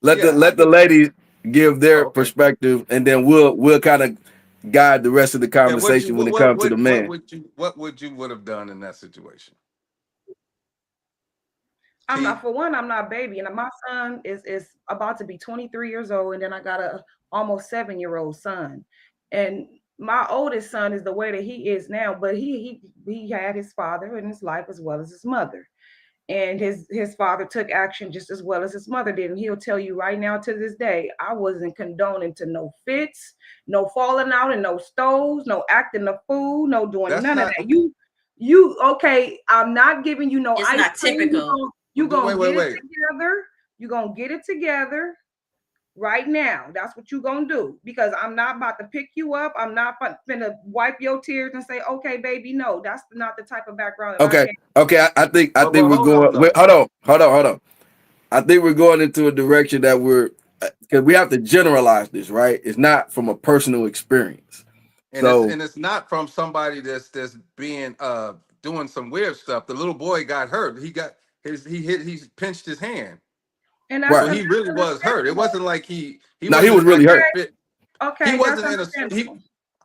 Let the ladies give their perspective, and then we'll kind of guide the rest of the conversation when it comes to the man. What would you have done in that situation? I'm not baby, and my son is about to be 23 years old, and then I got a almost 7-year-old son, and my oldest son is the way that he is now, but he had his father in his life as well as his mother, and his father took action just as well as his mother did, and he'll tell you right now to this day, I wasn't condoning to no fits, no falling out, and no stoves, no acting a fool, no doing none of that. You okay? I'm not giving you no. It's ice not cream. Typical. You're gonna get it together. You're gonna get it together right now. That's what you're gonna do, because I'm not about to pick you up. I'm not gonna wipe your tears and say, okay, baby. No, that's not the type of background. Okay. I think we're going. Hold on. I think we're going into a direction that because we have to generalize this, right? It's not from a personal experience. And it's not from somebody that's being doing some weird stuff. The little boy got hurt. He pinched his hand. And so he really was hurt. It wasn't like he was really hurt. Okay, he wasn't in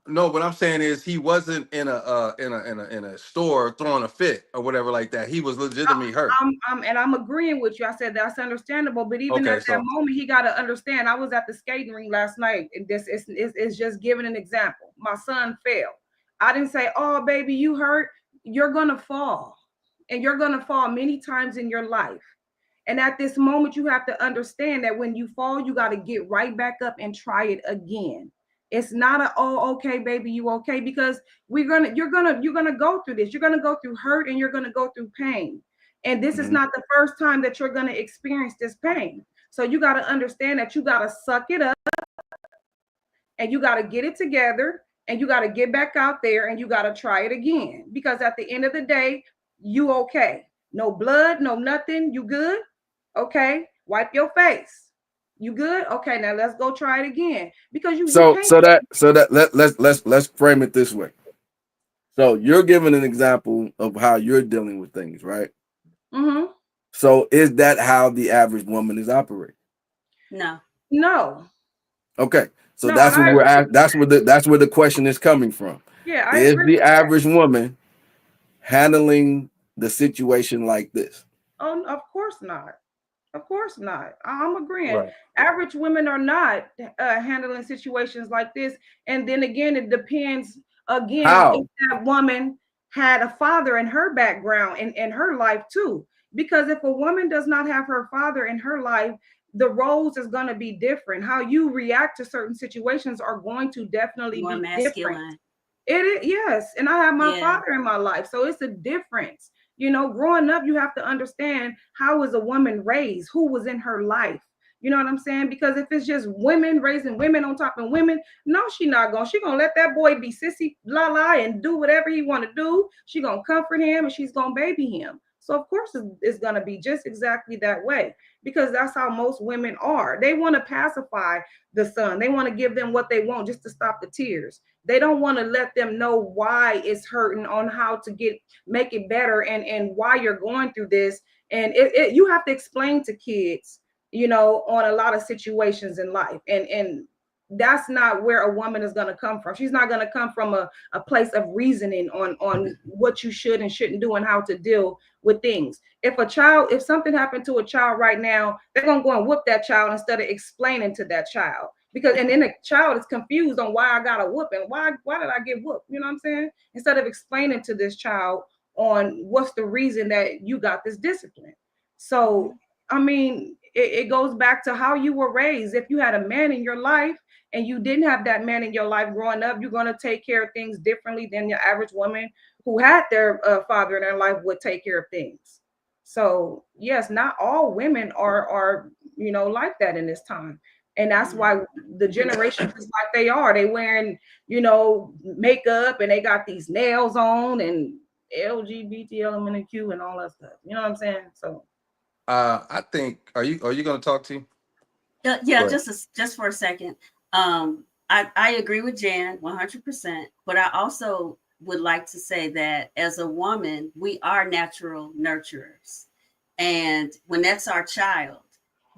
a No, what I'm saying is he wasn't in a store throwing a fit or whatever like that. He was legitimately hurt. I'm agreeing with you. I said that's understandable, but even Okay, at that so moment, he got to understand. I was at the skating ring last night, and this is just giving an example. My son fell. I didn't say, "Oh, baby, you hurt. You're gonna fall, and you're gonna fall many times in your life." And at this moment, you have to understand that when you fall, you got to get right back up and try it again. It's not a, oh, okay, baby, you okay? Because you're gonna go through this. You're gonna go through hurt and you're gonna go through pain. And this is not the first time that you're gonna experience this pain. So you got to understand that you got to suck it up and you got to get it together and you got to get back out there and you got to try it again. Because at the end of the day, you okay. No blood, no nothing. You good? Okay, wipe your face. You good? Okay, now let's go try it again. Because you So can't. let's frame it this way. So you're giving an example of how you're dealing with things, right? Mm-hmm. So is that how the average woman is operating? No. No. Okay, so No, that's and what I we're agree at. with That's that. where the question is coming from. Yeah, I Is agree the with that. average woman handling the situation like this? Oh, of course not. Of course not. I'm agreeing. right. Average women are not handling situations like this. And then again, it depends again if How? that woman had a father in her background and in her life too. Because if a woman does not have her father in her life, the roles is going to be different. How you react to certain situations are going to definitely More be different. masculine. It is, yes. And I have my Yeah. father in my life. So it's a difference. You know, growing up, you have to understand how is a woman raised, who was in her life. You know what I'm saying? Because if it's just women raising women on top of women, no, she gonna let that boy be sissy la la and do whatever he want to do. She gonna comfort him and she's gonna baby him. So of course it's gonna be just exactly that way because that's how most women are. They want to pacify the son. They want to give them what they want just to stop the tears. They don't want to let them know why it's hurting, on how to make it better, and why you're going through this. And you have to explain to kids, you know, on a lot of situations in life. And that's not where a woman is going to come from. She's not going to come from a place of reasoning on what you should and shouldn't do and how to deal with things. If something happened to a child right now, they're going to go and whoop that child instead of explaining to that child. Because and then the child is confused on why I got a whooping. Why did I get whooped? You know what I'm saying? Instead of explaining to this child on what's the reason that you got this discipline. So I mean, it goes back to how you were raised. If you had a man in your life and you didn't have that man in your life growing up, you're going to take care of things differently than your average woman who had their father in their life would take care of things. So yes, not all women are like that in this time. And that's why the generations is like they are. They wearing, makeup and they got these nails on and LGBT element and Q and all that stuff. You know what I'm saying? So I think are you going to talk to? Yeah, just for a second. I agree with Jan 100%, but I also would like to say that as a woman, we are natural nurturers. And when that's our child,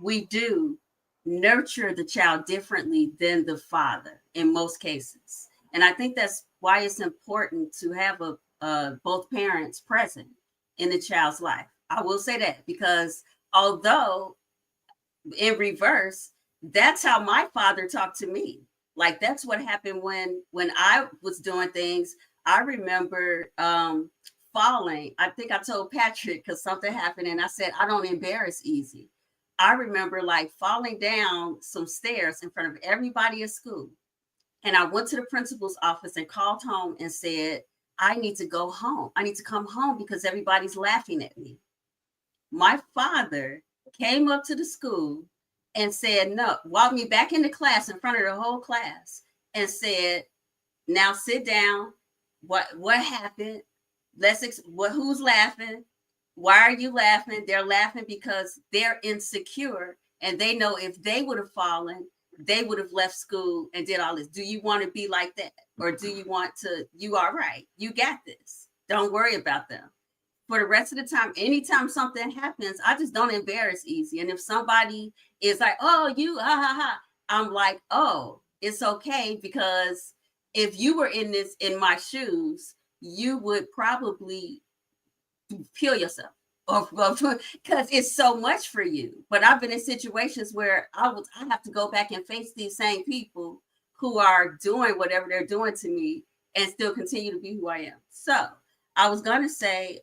we do nurture the child differently than the father in most cases. And I think that's why it's important to have both parents present in the child's life. I will say that because although in reverse, that's how my father talked to me. Like that's what happened when I was doing things. I remember falling. I think I told Patrick because something happened and I said, I don't embarrass easy. I remember like falling down some stairs in front of everybody at school. And I went to the principal's office and called home and said, I need to go home. I need to come home because everybody's laughing at me. My father came up to the school and said, no, walked me back into class in front of the whole class and said, now sit down. What happened? Who's laughing? Why are you laughing? They're laughing because they're insecure and they know if they would have fallen, they would have left school and did all this. Do you want to be like that? Or do you want to, you all right, you got this. Don't worry about them. For the rest of the time, anytime something happens, I just don't embarrass easy. And if somebody is like, oh, you, ha, ha, ha, I'm like, oh, it's okay because if you were in my shoes, you would probably kill yourself, or because it's so much for you. But I've been in situations where I have to go back and face these same people who are doing whatever they're doing to me and still continue to be who I am. So I was gonna say,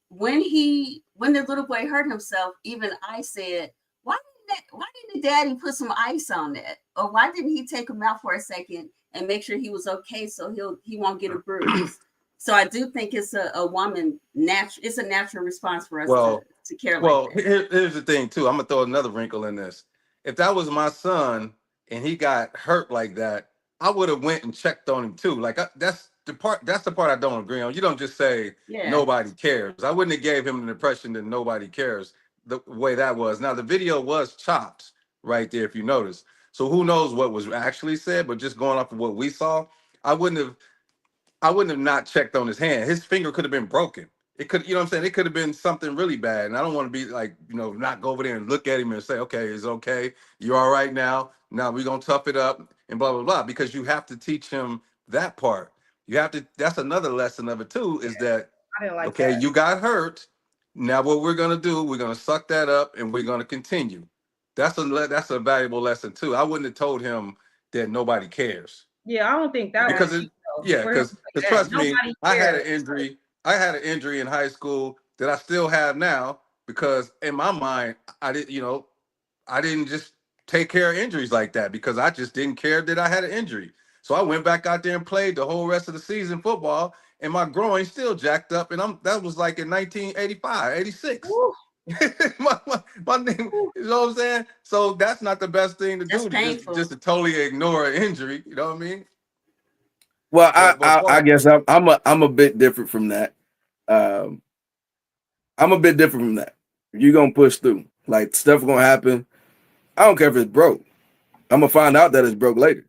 when the little boy hurt himself, even I said, why didn't the daddy put some ice on that? Or why didn't he take him out for a second and make sure he was okay so he won't get a bruise? So I do think it's a woman it's a natural response for us to care like that. Here's the thing too. I'm gonna throw another wrinkle in this. If that was my son and he got hurt like that, I would have went and checked on him too. Like that's the part I don't agree on. You don't just say nobody cares. I wouldn't have gave him an impression that nobody cares the way that was. Now the video was chopped right there, if you notice. So who knows what was actually said, but just going off of what we saw, I wouldn't have not checked on his hand. His finger could have been broken. It could, you know what I'm saying? It could have been something really bad. And I don't want to be like, not go over there and look at him and say, okay, it's okay. You're all right now. Now we're going to tough it up and blah, blah, blah. Because you have to teach him that part. That's another lesson of it too, is that, I didn't like okay, that. you got hurt. Now what we're going to do, we're going to suck that up and we're going to continue. That's a valuable lesson too. I wouldn't have told him that nobody cares. Yeah, I don't think that Because was because trust me, I had an injury in high school that I still have now, because in my mind, I didn't just take care of injuries like that, because I just didn't care that I had an injury. So I went back out there and played the whole rest of the season football, and my groin still jacked up, and that was like in 1985, 86. my name, you know what I'm saying? So that's not the best thing to do, just to totally ignore an injury, you know what I mean? Well, I guess I'm a bit different from that. I'm a bit different from that. You're gonna push through. Like, stuff gonna happen. I don't care if it's broke. I'm gonna find out that it's broke later.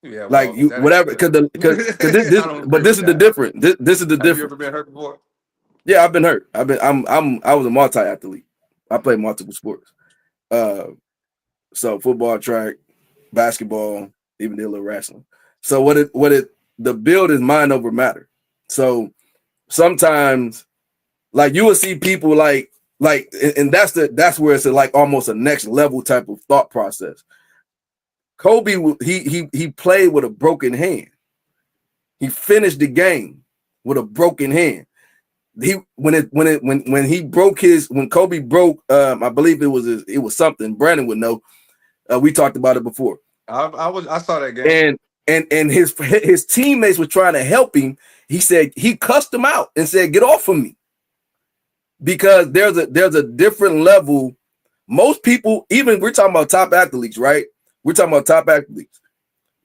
Yeah, like whatever, because this is the different. This is the difference. Have you ever been hurt before? Yeah, I've been hurt. I was a multi-athlete. I played multiple sports. So football, track, basketball, even did a little wrestling. So the build is mind over matter. So sometimes, like, you will see people like, and that's where it's like almost a next level type of thought process. Kobe, he played with a broken hand. He finished the game with a broken hand. When Kobe broke, I believe it was something Brandon would know. We talked about it before. I saw that game. And his teammates were trying to help him. He said he cussed him out and said, "Get off of me," because there's a different level. Most people, even we're talking about top athletes, right? We're talking about top athletes.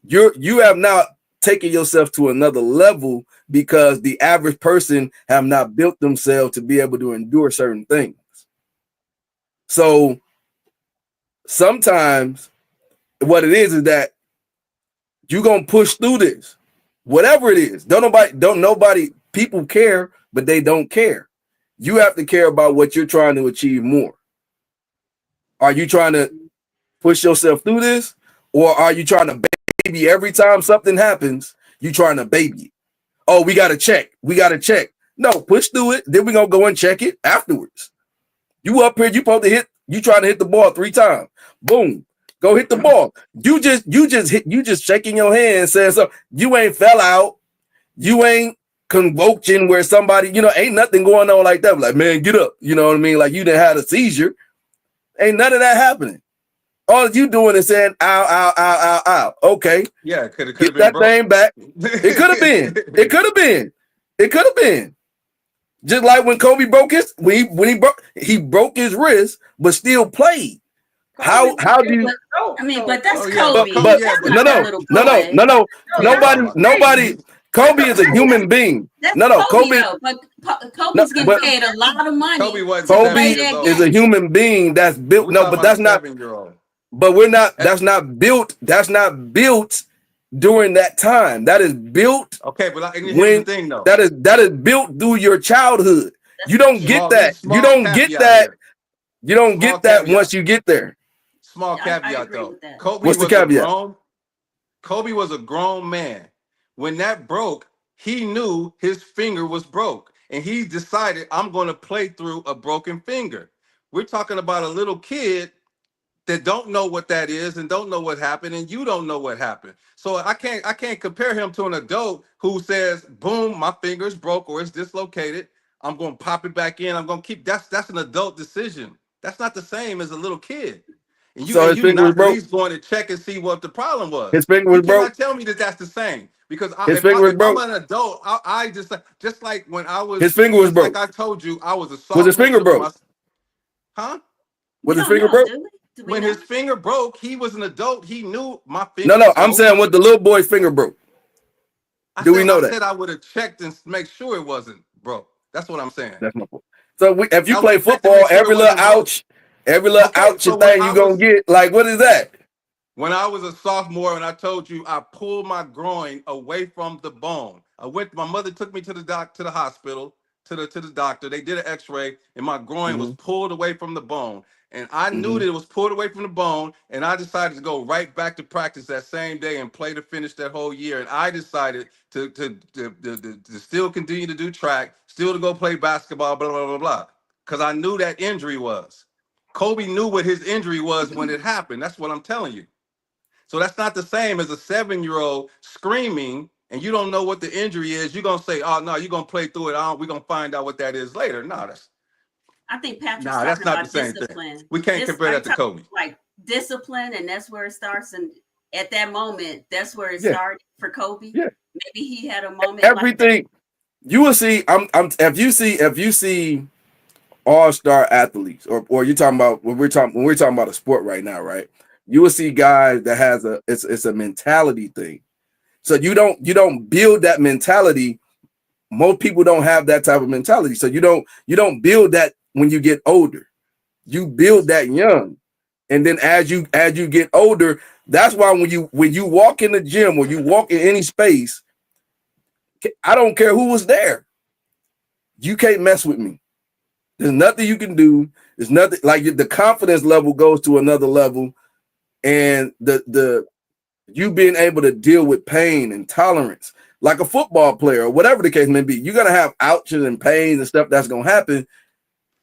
You have now taken yourself to another level because the average person have not built themselves to be able to endure certain things. So sometimes what it is that you're gonna push through this, whatever it is. People care, but they don't care. You have to care about what you're trying to achieve more. Are you trying to push yourself through this, or are you trying to baby every time something happens? You trying to baby it. Oh, we gotta check. No, push through it. Then we're gonna go and check it afterwards. You up here, you trying to hit the ball 3 times. Boom. Go hit the ball. You just shaking your hand saying something. You ain't fell out. You ain't convulsion where somebody, ain't nothing going on like that. Like, man, get up. You know what I mean? Like, you done had a seizure. Ain't none of that happening. All you doing is saying, ow, ow, ow, ow, ow. Okay. Yeah, it could have been that thing back. It could have been. It could have been. Just like when Kobe broke he broke his wrist, but still played. How do you? But that's Kobe. No. Nobody. Kobe is a human being. Kobe. But Kobe's getting paid a lot of money. Kobe is a human being that's built. No, but that's not. But we're not. That's not built. That's not built during that time. That is built. Okay, but here's the thing, though. That is built through your childhood. You don't get that. You don't get that. You don't get that once you get there. Small caveat, though. What's the caveat? Kobe was a grown man. When that broke, he knew his finger was broke. And he decided, I'm going to play through a broken finger. We're talking about a little kid that don't know what that is and don't know what happened, and you don't know what happened. So I can't compare him to an adult who says, boom, my finger's broke or it's dislocated. I'm going to pop it back in. I'm going to keep that's an adult decision. That's not the same as a little kid. And So his you finger was not at broke. least going to check and see what the problem was. His finger You was broke. cannot tell me that that's the same because His finger was if I'm broke. an adult, I just like when I was His finger was just like broke. I told you, I was a Was his sophomore. finger broke? Huh? Was We his don't finger know, broke? do we? Do we When know? his finger broke, he was an adult. He knew my No, finger I'm broke. saying what the little boy's finger broke. Do we know that? I said I would have checked and make sure it wasn't broke. That's what I'm saying. That's my point. So if you I play would check to football, make sure every it little wasn't broke. Okay, so and thing you gonna get, like, what is that? When I was a sophomore and I told you I pulled my groin away from the bone. My mother took me to the hospital, to the doctor. They did an x-ray and my groin was pulled away from the bone. And I knew that it was pulled away from the bone, and I decided to go right back to practice that same day and play to finish that whole year. And I decided to still continue to do track, still to go play basketball, blah, blah, blah, blah. Because I knew that injury was. Kobe knew what his injury was when it happened. That's what I'm telling you. So that's not the same as a 7-year-old screaming and you don't know what the injury is. You're going to say, oh, no, you're going to play through it. We're going to find out what that is later. No, I think Patrick's that's talking not about the same discipline. thing. We can't compare that to Kobe. Like discipline, and that's where it starts. And at that moment, that's where it started for Kobe. Yeah. Maybe he had a moment. Everything you will see. If you see all-star athletes, or you're talking about when we're talking about a sport right now, right? You will see guys that has it's a mentality thing. So you don't build that mentality. Most people don't have that type of mentality. So you don't build that when you get older. You build that young. And then as you get older, that's why when you walk in the gym or you walk in any space, I don't care who was there. You can't mess with me. There's nothing you can do. There's nothing, like, the confidence level goes to another level, and the you being able to deal with pain and tolerance like a football player or whatever the case may be. You're gonna have ouches and pains and stuff that's gonna happen.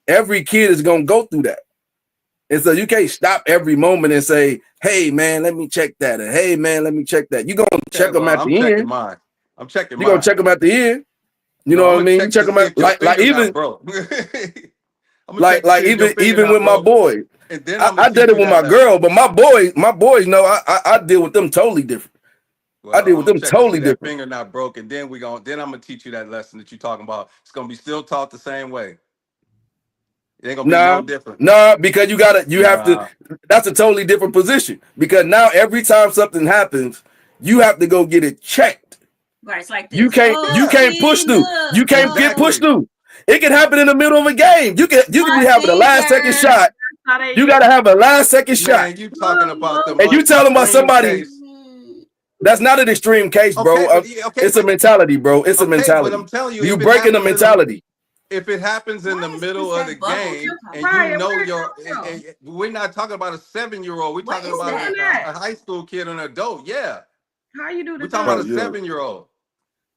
Every kid is gonna go through that. And so you can't stop every moment and say, hey man, let me check that. And hey man, let me check that. You're gonna check them at the end. I'm checking mine. You're gonna check them at the end. You know what I mean? You check them out like even even with my boys. And then I did it with my girl, but my boys know I deal with them totally different. Well, I deal with them totally different. Finger not broken. Then I'm gonna teach you that lesson that you're talking about. It's gonna be still taught the same way. It ain't gonna be no different. Nah, because you have to. That's a totally different position. Because now every time something happens, you have to go get it checked. Right, it's like this. You can't push through. You can't get pushed through. It can happen in the middle of a game. You can be having a last second shot. You gotta have a last second shot. You talking about the and you telling about somebody. That's not an extreme case, bro. It's a mentality, bro. It's a mentality. But I'm telling you, you breaking the mentality. If it happens in the middle of the game, and you know we're not talking about a 7-year-old. We're talking about a high school kid or an adult. Yeah. How you do this? We're talking about a 7-year-old.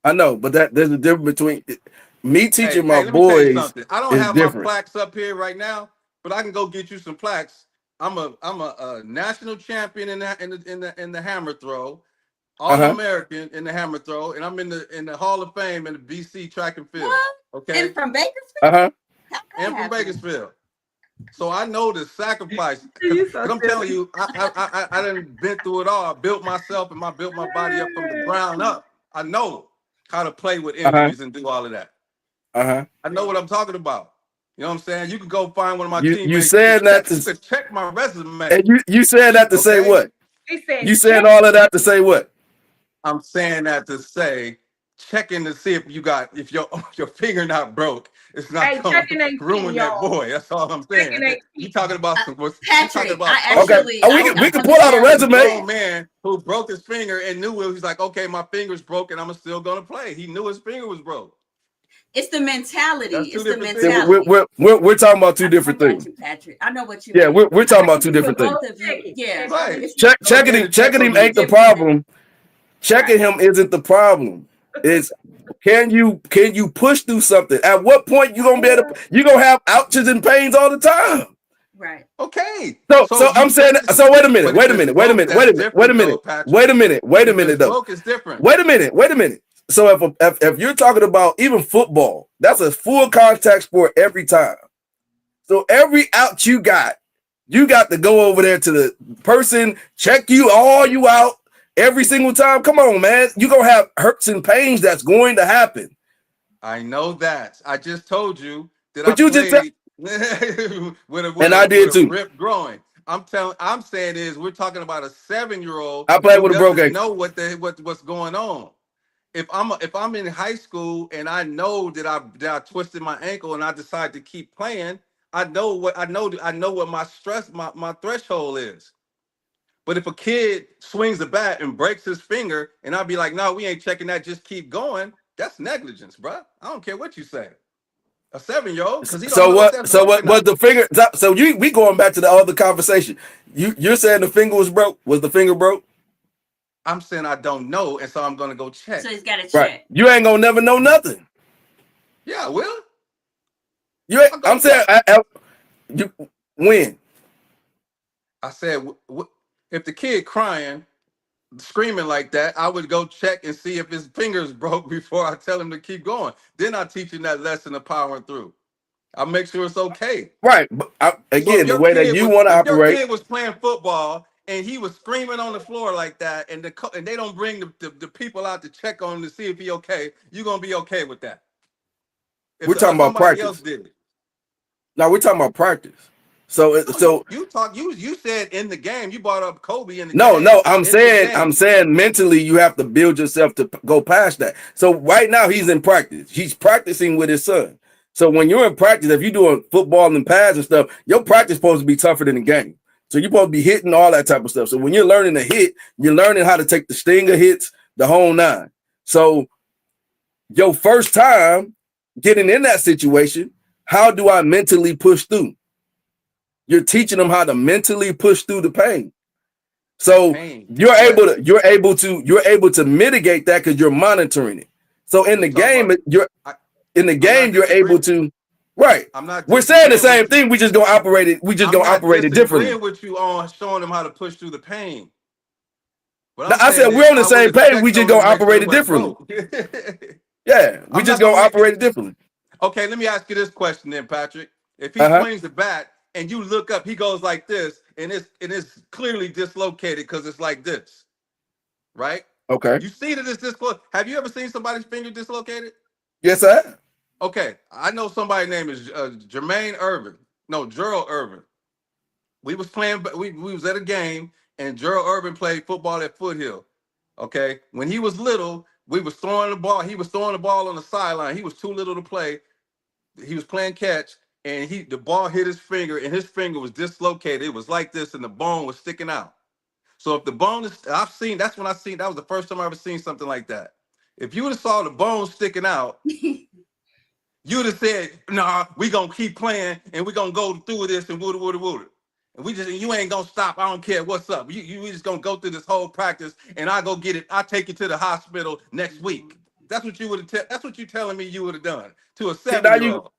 I know, but there's a difference between me teaching my boys. I don't have my plaques up here right now, but I can go get you some plaques. I'm a national champion in the hammer throw, All-American in the hammer throw, and I'm in the Hall of Fame in the BC track and field. What? Okay, and from Bakersfield. And from Bakersfield. So I know the sacrifice. I'm telling you, I done been through it all. I built myself and built my body up from the ground up. I know how to play with injuries and do all of that. I know what I'm talking about. You know what I'm saying? You can go find one of my teammates. You said that to check my resume. And you said that to say what? He said you said all of that to say what? I'm saying that to say checking to see if your finger not broke. It's not going to ruin that boy. That's all I'm saying. You talking about some Patrick? We can pull out a resume. Old man who broke his finger and knew it. He's like, okay, my finger's broken. I'm still gonna play. He knew his finger was broke. It's the mentality. It's the mentality. We're talking about two different things. Patrick, I know what you. Yeah, we're talking about two different things. Yeah, right. Checking him ain't the problem. checking him isn't the problem. It's can you push through something? At what point you gonna be able to, you gonna have ouches and pains all the time? Right. Okay. So you I'm saying, check the, so wait a minute, but if wait a it's minute, wait a broke, minute, wait that's a minute, wait a different though, minute, Patrick. wait a minute, wait a If minute it's though. broke, it's different. Wait a minute. So if you're talking about even football, that's a full contact sport every time. So every out you got to go over there to the person, check you out every single time. Come on, man. You're gonna have hurts and pains that's going to happen. I know that. I just told you that But I you just played with I did a too. rip growing. I'm saying is we're talking about a 7-year-old I played who with a broke doesn't ankle. know what's going on. If I'm in high school and I know that I twisted my ankle and I decide to keep playing, I know what my stress, my threshold is. But if a kid swings a bat and breaks his finger, and I'll be like, no, we ain't checking that, just keep going, that's negligence, bro. I don't care what you say. A 7-year-old, because he don't know if that's broke or What was not. the finger? So we going back to the other conversation. You're saying the finger was broke? Was the finger broke? I'm saying I don't know, and so I'm gonna go check. So he's got to check. Right. You ain't gonna never know nothing. Yeah, I will. I'm saying you when. I said if the kid crying, screaming like that, I would go check and see if his fingers broke before I tell him to keep going. Then I teach him that lesson of powering through. I make sure it's okay. Right. But again, the way that you want to operate. If your kid was playing football and he was screaming on the floor like that, and they don't bring the people out to check on him to see if he okay, you're gonna be okay with that. We're talking about practice. Else did it. No, we're talking about practice. So you said in the game, you brought up Kobe in the game. No, I'm saying mentally you have to build yourself to go past that. So right now he's in practice. He's practicing with his son. So when you're in practice, if you're doing football and pads and stuff, your practice is supposed to be tougher than the game. So you're supposed to be hitting all that type of stuff. So when you're learning to hit, you're learning how to take the stinger hits, the whole nine. So your first time getting in that situation, how do I mentally push through? You're teaching them how to mentally push through the pain. So you're able to mitigate that because you're monitoring it. So in the game, you're able to, right. We're saying the same thing. We just gonna operate it. We just gonna operate it differently. With you on showing them how to push through the pain. But I said we're on the same page. We just gonna operate it differently. Yeah, we just gonna operate it differently. Okay, let me ask you this question then, Patrick. If he swings the bat and you look up, he goes like this, and it's clearly dislocated because it's like this, right? Okay. You see that it's this close. Have you ever seen somebody's finger dislocated? Yes, I have. Okay, I know somebody's name is Gerald Irvin. We was playing, we was at a game, and Gerald Irvin played football at Foothill. Okay, when he was little, we was throwing the ball. He was throwing the ball on the sideline. He was too little to play. He was playing catch, and the ball hit his finger, and his finger was dislocated. It was like this, and the bone was sticking out. So if the bone is, that was the first time I ever seen something like that. If you would have saw the bone sticking out, you'd have said, nah, we gonna keep playing, and we gonna go through this, and woody. And you ain't gonna stop. I don't care what's up. We just gonna go through this whole practice, and I go get it. I take you to the hospital next week. That's what you would have. That's what you telling me you would have done to a 7-year-old.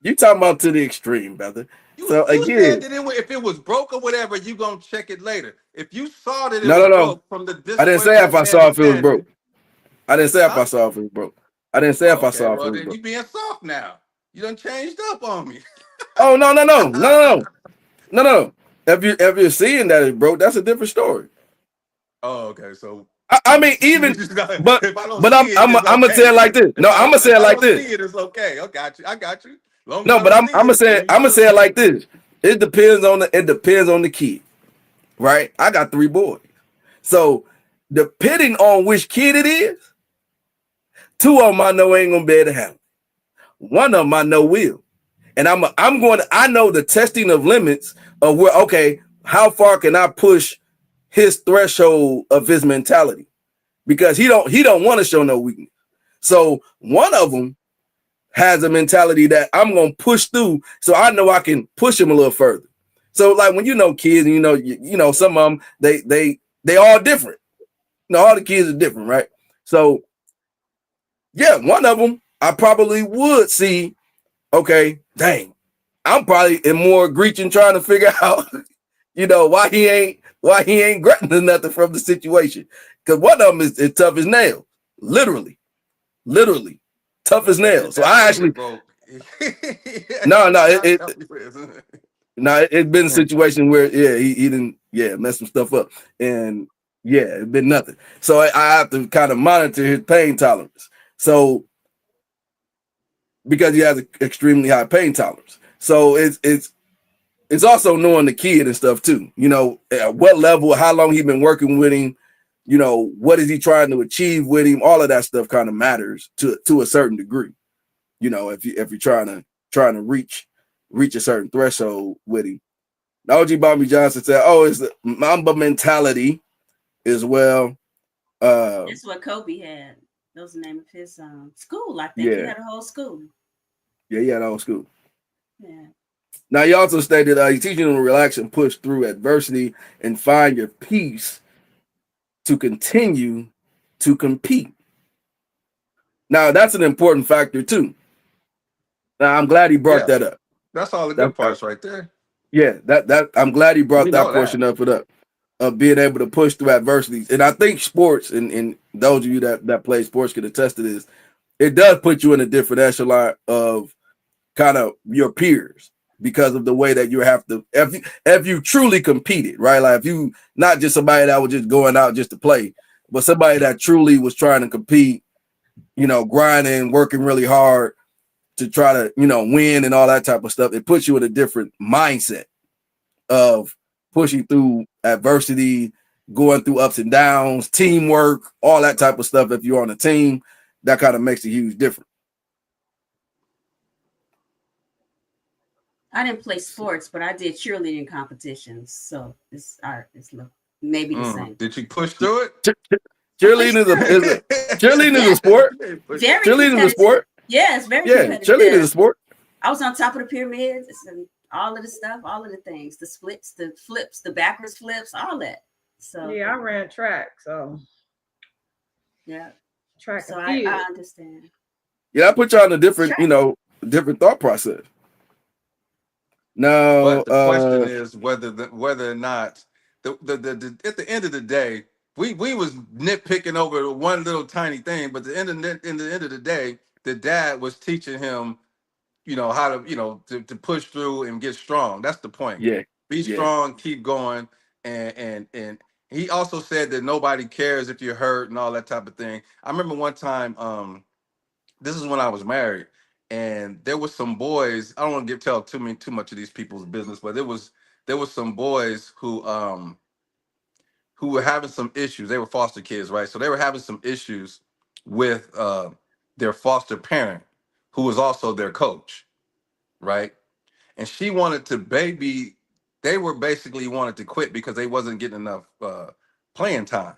You talking about to the extreme, brother. You said that if it was broke or whatever, you gonna check it later. If you saw that it was broke from the I didn't say if I saw if it was broke. I didn't say if I saw if it was broke. I didn't say if I saw if it was broke. You being soft now. You done changed up on me. Oh no. If you're seeing that it's broke, that's a different story. Oh, okay. So I mean, even but I'm gonna say it like this. No, I'm gonna say it like this. It's okay. I got you. No, but I'm gonna say it like this. It depends on the kid, right? I got 3 boys, so depending on which kid it is, 2 of them I know ain't gonna be able to handle. 1 of them I know will, and I know the testing of limits of where how far can I push his threshold of his mentality, because he don't want to show no weakness. So 1 of them has a mentality that I'm gonna push through, so I know I can push him a little further. So like when kids, and you know some of them they all different. No, all the kids are different, right? So, yeah, one of them I probably would see. Okay, dang, I'm probably in more Greeching trying to figure out, why he ain't grabbing nothing from the situation. Because one of them is tough as nails, literally tough as nails. So I actually no, it's been a situation where he didn't mess some stuff up, and it's been nothing. So I have to kind of monitor his pain tolerance. So because he has an extremely high pain tolerance, so it's also knowing the kid and stuff too. At what level, how long he been working with him. What is he trying to achieve with him? All of that stuff kind of matters to a certain degree. If you're trying to reach a certain threshold with him. Now, OG Bobby Johnson said, "Oh, it's the Mamba mentality as well." That's what Kobe had. That was the name of his school. I think he had a whole school. Yeah, he had a whole school. Yeah. Now, he also stated he's teaching them to relax and push through adversity and find your peace to continue to compete. Now, that's an important factor too. Now, I'm glad he brought that up. That's all the good parts right there. Yeah, that I'm glad he brought that portion of it up, of being able to push through adversities. And I think sports, and those of you that play sports can attest to this, it does put you in a different echelon of kind of your peers because of the way that you have to, if you truly competed, right? Like if you not just somebody that was just going out just to play, but somebody that truly was trying to compete, grinding, working really hard to try to, win and all that type of stuff. It puts you in a different mindset of pushing through adversity, going through ups and downs, teamwork, all that type of stuff. If you're on a team, that kind of makes a huge difference. I didn't play sports, but I did cheerleading competitions. So it's maybe the same. Did you push through it? Cheerleading is a sport. Cheerleading is a sport. Yeah, it's very competitive. Cheerleading is a sport. I was on top of the pyramids and all of the stuff, all of the things, the splits, the flips, the backwards flips, all that. So yeah, I ran track, so track. So I understand. Yeah, I put you on a different, different thought process. Now, but the question is whether or not the at the end of the day, we was nitpicking over one little tiny thing, but in the end of the day, the dad was teaching him, how to to push through and get strong. That's the point. Yeah. Be strong, keep going, and he also said that nobody cares if you're hurt and all that type of thing. I remember one time, this is when I was married, and there was some boys. I don't want to tell too much of these people's business, but there was some boys who were having some issues. They were foster kids, right? So they were having some issues with their foster parent, who was also their coach, right? And she wanted to they were basically wanted to quit because they wasn't getting enough playing time.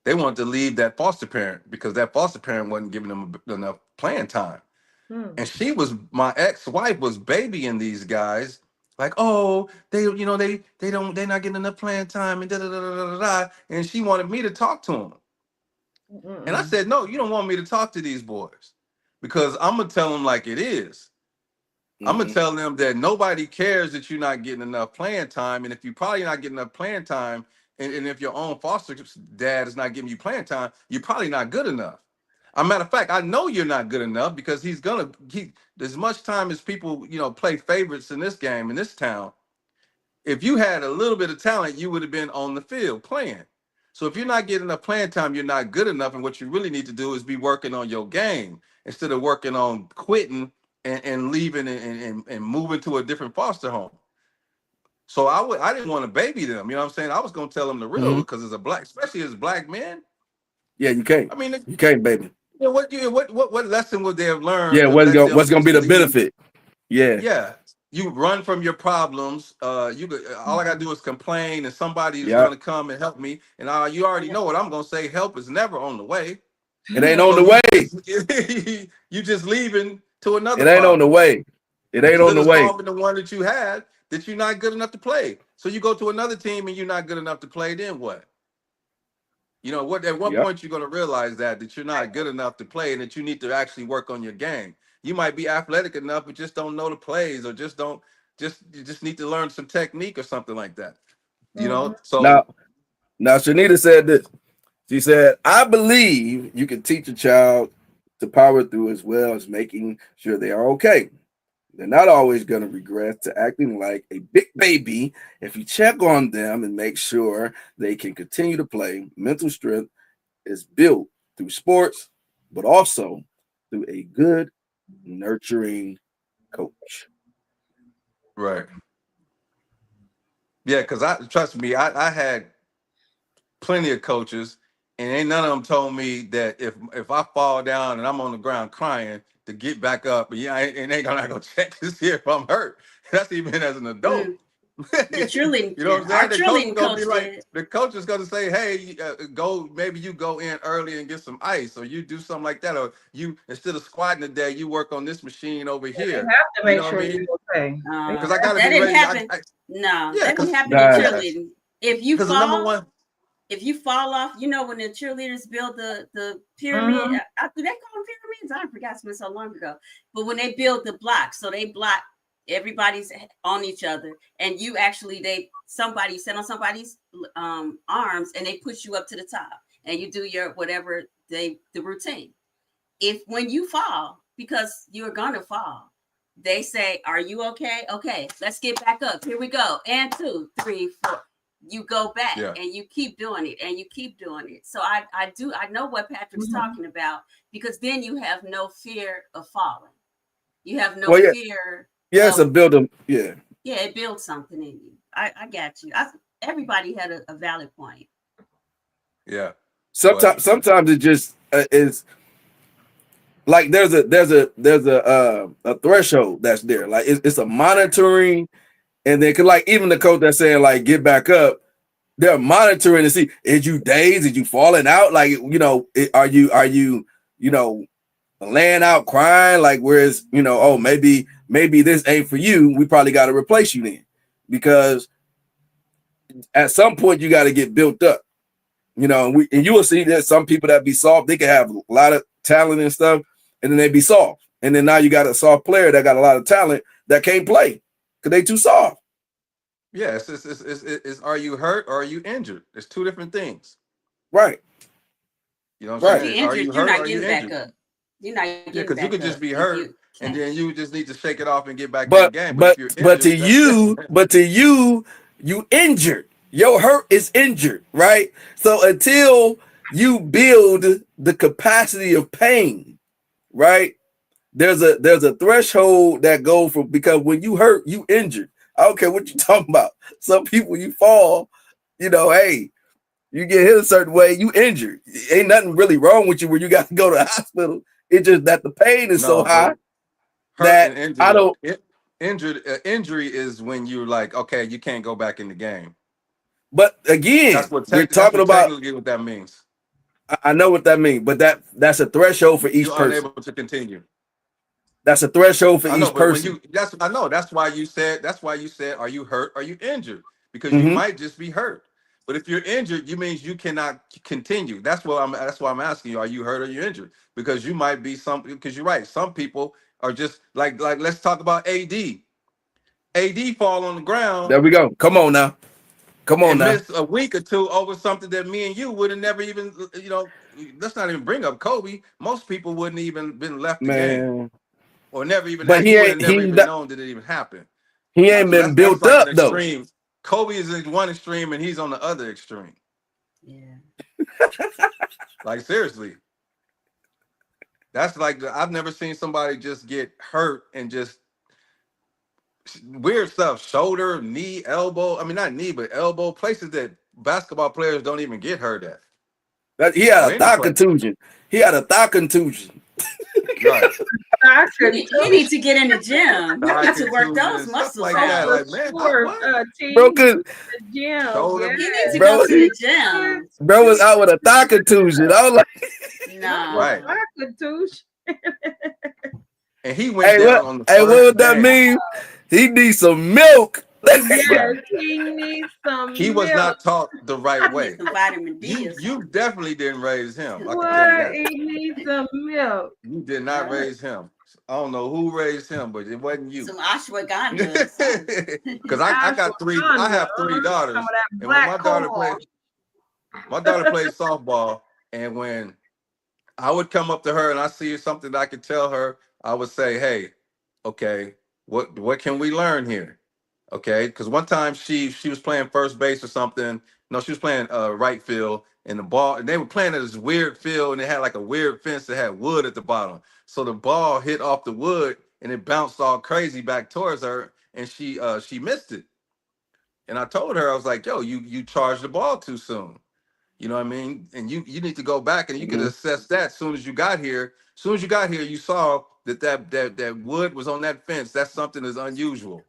They wanted to leave that foster parent because that foster parent wasn't giving them enough playing time. And my ex-wife was babying these guys, like, oh, they're not getting enough playing time and da da da da da. And she wanted me to talk to them. And I said, no, you don't want me to talk to these boys because I'm gonna tell them like it is. I'm gonna tell them that nobody cares that you're not getting enough playing time, and if you're probably not getting enough playing time, and if your own foster dad is not giving you playing time, you're probably not good enough. As a matter of fact, I know you're not good enough because he as much time as people play favorites in this game in this town. If you had a little bit of talent, you would have been on the field playing. So if you're not getting enough playing time, you're not good enough, and what you really need to do is be working on your game instead of working on quitting and leaving and moving to a different foster home. So I didn't want to baby them, you know what I'm saying? I was gonna tell them the real because especially as black men. Yeah, you can't. I mean, you can't baby. What lesson would they have learned? Yeah, what's gonna be the benefit? Yeah. Yeah. You run from your problems. All I gotta do is complain, and somebody is gonna come and help me. And you already know what I'm gonna say. Help is never on the way. It ain't on the way. You just leaving to another. It ain't on the way. It ain't on the way. Solving the one that you had that you're not good enough to play. So you go to another team and you're not good enough to play. Then what? You know what? At what Yep. point you're going to realize that you're not good enough to play, and that you need to actually work on your game. You might be athletic enough, but just don't know the plays, or you just need to learn some technique or something like that. You Mhm. know, so Now Shanita said this. She said, I believe you can teach a child to power through as well as making sure they are okay. They're not always going to regress to acting like a big baby if you check on them and make sure they can continue to play. Mental strength is built through sports, but also through a good, nurturing coach. right, yeah, because trust me, I had plenty of coaches, and ain't none of them told me that if I fall down and I'm on the ground crying to get back up, and and ain't gonna go check to see if I'm hurt. That's even as an adult. Mm, the cheerleading, You know what I'm our saying? The coach is cheerleading gonna be coach like, did. the coach is gonna say, "Hey, go. Maybe you go in early and get some ice, or you do something like that, or you instead of squatting today, you work on this machine over Yeah, they here." have to You make know what I sure mean? you're okay. Because I gotta That be didn't ready. happen. No, Yeah, that didn't because happen in Nah. cheerleading. If you the number fall, one. if you fall off, you know, when the cheerleaders build the pyramid, Mhm. do they call them pyramids? I forgot, it's been so long ago. But when they build the blocks, so they block everybody's on each other, and you actually somebody sit on somebody's arms, and they push you up to the top, and you do your whatever the routine. If when you fall, because you're gonna fall, they say, "Are you okay? Okay, let's get back up. Here we go. And 2, 3, 4." You go back Yeah. and you keep doing it and you keep doing it. So I know what Patrick's talking about, because then you have no fear of falling. You have no fear. Yeah, it's a build-up. Yeah. Yeah, it builds something in you. I got you. Everybody had a valid point. Yeah. Sometimes it just is like there's a threshold that's there. Like it's a monitoring, and then cause like even the coach that's saying like get back up, they're monitoring to see, is you dazed, is you falling out, like are you laying out crying, like whereas oh maybe this ain't for you, we probably got to replace you then, because at some point you got to get built up. And you will see that some people that be soft, they can have a lot of talent and stuff, and then they be soft. And then now you got a soft player that got a lot of talent that can't play because they too soft. Yeah, it's are you hurt or are you injured? It's two different things. Right. You know what I'm saying? If Are you're you injured, you're hurt not or are you getting back injured? up. You're not getting because you back could just up be if hurt, you and can't. then you just need to shake it off and get back in the But game. But if you're injured, to you injured. Your hurt is injured, right? So until you build the capacity of pain, right? There's a threshold that goes from, because when you hurt, you injured. I don't care what you talking about. Some people, you fall, hey, you get hit a certain way, you injured. Ain't nothing really wrong with you where you got to go to the hospital. It's just that the pain is so no, but high hurt that and I injured. don't. Injury is when you're like, okay, you can't go back in the game. But again, we're That's talking what about. technically what that means. I know what that means, but that's a threshold for each You're person. unable to continue. That's a threshold for I know, each but when person. I know that's why you said, are you hurt? Are you injured? Because you Mm-hmm. might just be hurt. But if you're injured, you means you cannot continue. That's why I'm asking you, are you hurt or you injured? Because you might be because you're right. Some people are just like let's talk about AD. AD fall on the ground There we go. Come on now. and miss a week or two over something that me and you would have never even, let's not even bring up Kobe. Most people wouldn't even been left the game. Man. Or never even But had, you would have never even known that it even happened. he ain't So been that's built like an up though. extreme. Kobe is in one extreme and he's on the other extreme. Yeah. Like seriously. That's like, I've never seen somebody just get hurt and just weird stuff. Shoulder, knee, elbow. I mean, not knee, but elbow. Places that basketball players don't even get hurt at. He had Or a any thigh play. contusion. He had a thigh contusion. Right. He need to get in the gym. He need to work those muscles like out. that. Like, man, Sure, Bro, cause the gym. Shoulder. He needs to Bro, go to the gym. bro was out with a thigh contusion. I was like, No. Right. Contusion. And he went down on the what would that game. mean? He needs some milk. Yes, he needs some He was milk. not taught the right Need way. some vitamin D or You something. definitely didn't raise him. I can tell you What? that. He needs some milk. You did not raise him. I don't know who raised him, but it wasn't you. Some ashwagandha or something. Because I got three. I have three daughters, Some of that and when black cohort. my daughter played softball, and when I would come up to her and I see something that I could tell her, I would say, "Hey, okay, what can we learn here?" Okay, because one time she was playing first base or something. No, she was playing right field, and the ball, and they were playing at this weird field, and it had like a weird fence that had wood at the bottom. So the ball hit off the wood, and it bounced all crazy back towards her, and she missed it. And I told her, I was like, "Yo, you charged the ball too soon." You know what I mean? And you need to go back and you could Mhm. assess that as soon as you got here. As soon as you got here, you saw that wood was on that fence. That's something that's unusual.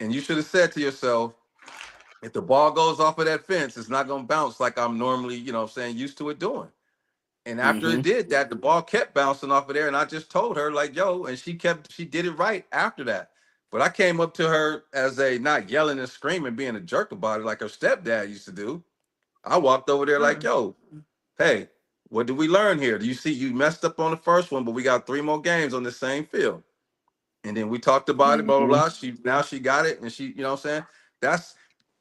And you should have said to yourself, if the ball goes off of that fence, it's not gonna bounce like I'm normally, used to it doing. And after it Mhm. did that, the ball kept bouncing off of there. And I just told her, like, yo, and she did it right after that. But I came up to her as a not yelling and screaming, being a jerk about it like her stepdad used to do. I walked over there like, yo, hey, what did we learn here? Do you see you messed up on the first one, but we got 3 more games on the same field. And then we talked about it, blah, blah, Mhm. blah. She got it, and she, you know what I'm saying?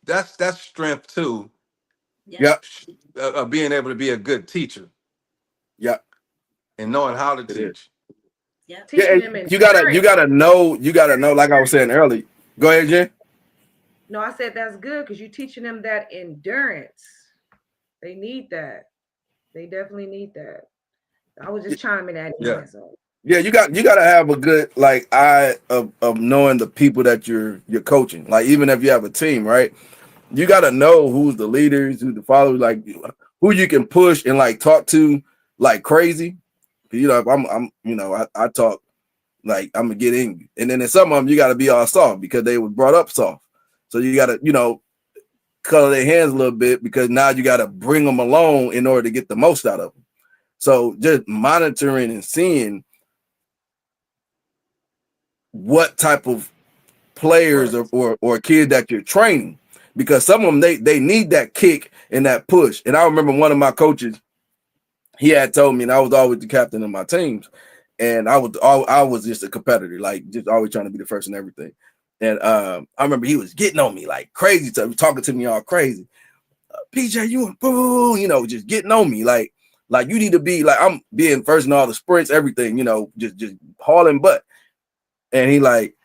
That's strength too, Yeah. Yep. of being able to be a good teacher Yep. and knowing how to It is. teach. Yeah. Yeah, Teaching and them you gotta endurance. you gotta know, like I was saying earlier. Go ahead, Jen. No, I said that's good because you're teaching them that endurance. They need that. They definitely need that. I was just chiming at him. Yeah. That's all. Yeah, you gotta have a good like eye of knowing the people that you're coaching. Like even if you have a team, right? You gotta know who's the leaders, who's the followers, like who you can push and like talk to like crazy. You know, if I'm I talk like I'm gonna get angry. And then in some of them you gotta be all soft because they were brought up soft. So you gotta, color their hands a little bit because now you gotta bring them along in order to get the most out of them. So just monitoring and seeing what type of players Right. or kids that you're training, because some of them they need that kick and that push. And I remember one of my coaches, he had told me, and I was always the captain of my teams, and I was just a competitor, like just always trying to be the first in everything. And I remember he was getting on me like crazy, talking to me all crazy. PJ, you and boo, just getting on me like you need to be like I'm being first in all the sprints, everything, just hauling butt. And he like,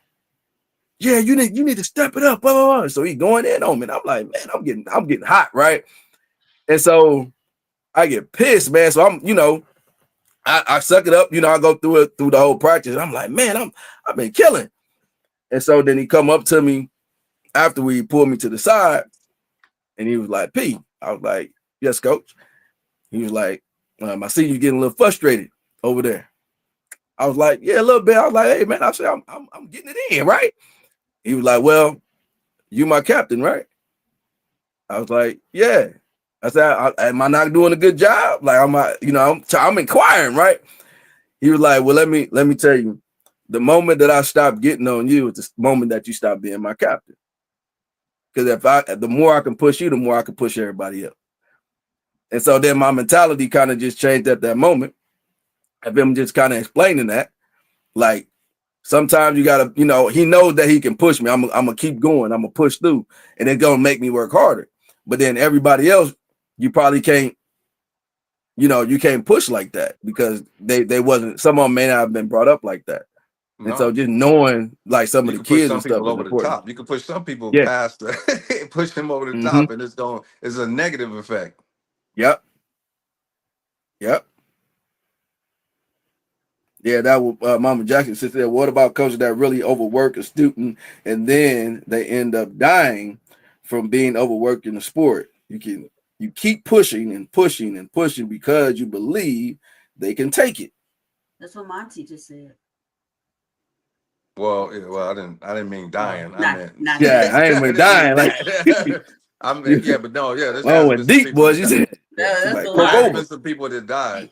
yeah, you need to step it up, blah, blah, blah. So he going in on me, and I'm like, man, I'm getting hot, right? And so I get pissed, man. So I suck it up, I go through the whole practice. And I'm like, man, I've been killing. And so then he come up to me after we pulled me to the side, and he was like, P. I was like, yes, coach. He was like, I see you getting a little frustrated over there. I was like, yeah, a little bit. I was like, hey, man, I said, I'm getting it in, right? He was like, well, you my captain, right? I was like, yeah. I said, am I not doing a good job? Like, I'm inquiring, right? He was like, well, let me tell you, the moment that I stopped getting on you is the moment that you stop being my captain. Because the more I can push you, the more I can push everybody else. And so then my mentality kind of just changed at that moment. Of him just kind of explaining that, like, sometimes you gotta, he knows that he can push me. I'm gonna keep going. I'm gonna push through, and it's gonna make me work harder. But then everybody else, you probably can't, you can't push like that because they wasn't. Some of them may not have been brought up like that. And so No. just knowing like some You of the can push kids and some stuff people is over the important. top. You can push some people Yeah. past push them over the Mm-hmm. top, and it's a negative effect. Yep. Yep. Yeah, that was Mama Jackson said there. What about coaches that really overwork a student and then they end up dying from being overworked in the sport? You keep pushing and pushing and pushing because you believe they can take it. That's what my teacher said. Well, I didn't mean dying. I meant Not Yeah, I ain't I been didn't mean dying like that. I mean, yeah, but no, yeah, well, has been went some deep, people boys. that You died. said that's like a croak There's lie. over. been some people that died.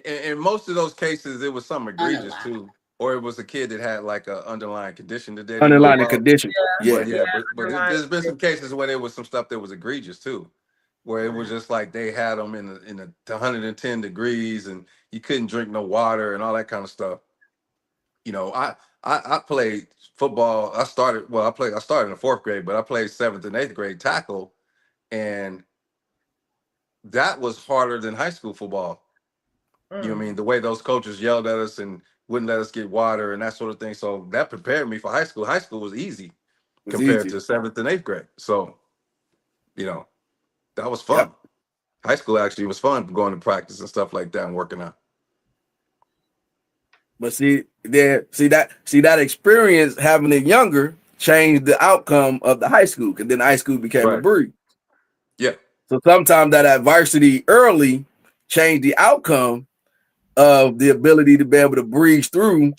In most of those cases, it was something egregious Unalive. too, or it was a kid that had like a underlying condition that they didn't know Underlying about. condition. Yeah. But yeah, but underlying there's been some condition. cases where there was some stuff that was egregious too, where it was just like they had them in the 110 degrees and you couldn't drink no water and all that kind of stuff. You know, I played football. I started in the fourth grade, but I played seventh and eighth grade tackle, and that was harder than high school football. You know what I mean? The way those coaches yelled at us and wouldn't let us get water and that sort of thing. So that prepared me for high school. High school was easy It's compared easy. to seventh and eighth grade. So, you know, that was Yep. fun. High school actually was fun going to practice and stuff like that and working out. But see that experience having it younger changed the outcome of the high school, because then high school became a Right. breed. Yeah. So sometimes that adversity early changed the outcome of the ability to be able to breeze through,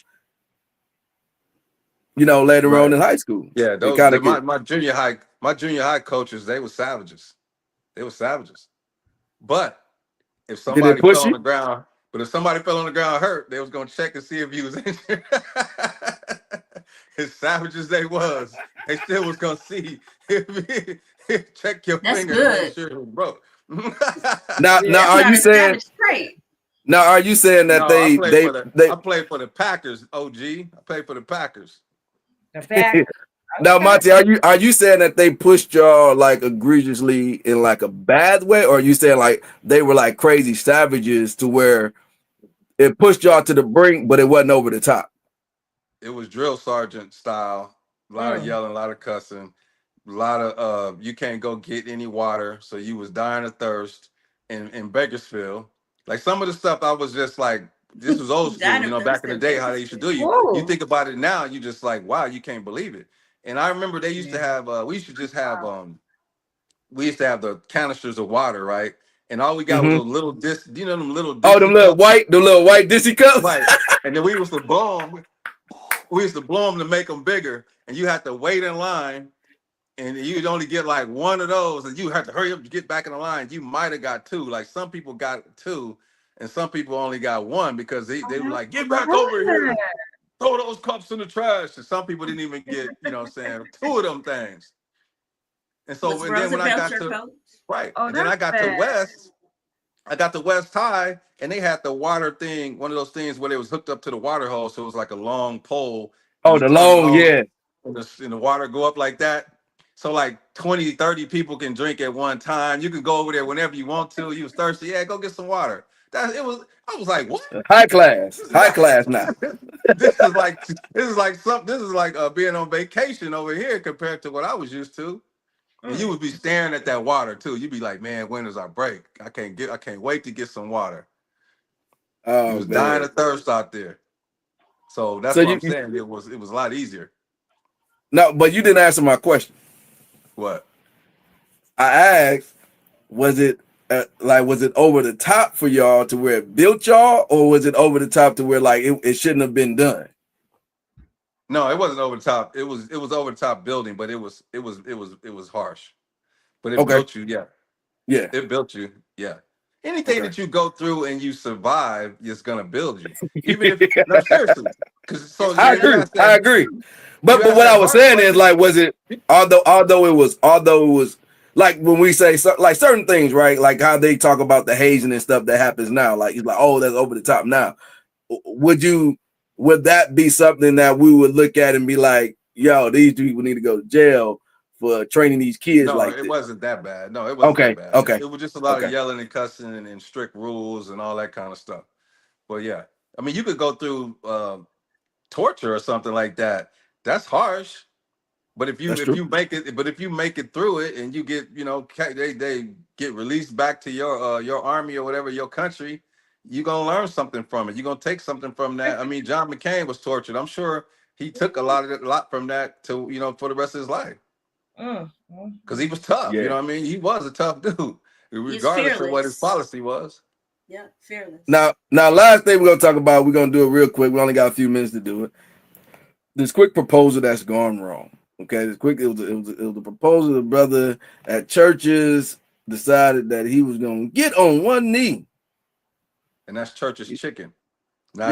you know, later Right. on in high school. Yeah, It kind of my junior high coaches, they were savages. They were savages. But if did they somebody push fell on you? the ground, hurt, they was gonna check and see if you was injured. As savage as they was, they still was gonna see check your That's finger to make good. sure it was broke. Now That's are not you a saying savage trait. that No, they I played for the Packers, OG. I played for the Packers. The fact. now, Okay. Monty, are you saying that they pushed y'all like egregiously in like a bad way, or are you saying like they were like crazy savages to where it pushed y'all to the brink, but it wasn't over the top? It was drill sergeant style, a lot of yelling, a lot of cussing, a lot of you can't go get any water, so you was dying of thirst in Bakersfield. Like some of the stuff I was just like, this was old school, you know, back in the day how they used to do you. You Whoa. think about it now, you just like, wow, you can't believe it. And I remember they used to have we used to just have we used to have the canisters of water, right? And all we got was Mm-hmm. those little you know, them little Oh, Dixie cups. the little white Dixie cups. Right. And then we used to blow them. We used to blow them to make them bigger, and you had to wait in line, and you'd only get like one of those, and you had to hurry up to get back in the line. You might have got two. Like some people got two, and some people only got one because they were like, get back over here, throw those cups in the trash. And some people didn't even get, you know what I'm saying, two of them things. And so, Was and then when I Roosevelt got your to, coach? right, Oh, and then I that's got to bad. West, High, and they had the water thing, one of those things where it was hooked up to the water hose. So it was like a long pole, and Oh, you the turn it long, on, yeah. and the water go up like that. So like 20, 30 people can drink at one time. You can go over there whenever you want to. You was thirsty, yeah, go get some water. I was like, what? High class now. This is like being on vacation over here compared to what I was used to. And you would be staring at that water too. You'd be like, man, when is our break? I can't wait to get some water. You Oh was dying man. of thirst out there. So that's So what I'm saying. It was a lot easier. no, but you didn't answer my question. What? I asked, was it over the top for y'all to where it built y'all, or was it over the top to where like it shouldn't have been done? No, it wasn't over the top. It was over the top building, but it was harsh. But it Okay. built you, yeah. Yeah. It built you, yeah. Anything that you go through and you survive is gonna build you. Even if no, seriously. Because so I agree. But what I was saying is like, was it although it was like when we say like certain things, right? Like how they talk about the hazing and stuff that happens now. Like it's like, oh, that's over the top now. Would that be something that we would look at and be like, yo, these people need to go to jail for training these kids no, like it this? wasn't that bad. No, it wasn't that bad. Okay. It was just a lot of yelling and cussing and strict rules and all that kind of stuff. But yeah, I mean, you could go through torture or something like that. That's harsh. But if you make it through it and you get, you know, they get released back to your army or whatever, your country, you're gonna learn something from it. You're gonna take something from that. I mean, John McCain was tortured. I'm sure he took a lot from that to, you know, for the rest of his life. Because he was tough. Yeah. You know what I mean? He was a tough dude, regardless of what his fearless. policy was. Yeah, fearless. Now, last thing we're gonna talk about, we're gonna do it real quick. We only got a few minutes to do it. This quick proposal that's gone wrong. Okay, it was a proposal. The brother at churches decided that he was gonna get on one knee. And that's church's chicken. Not,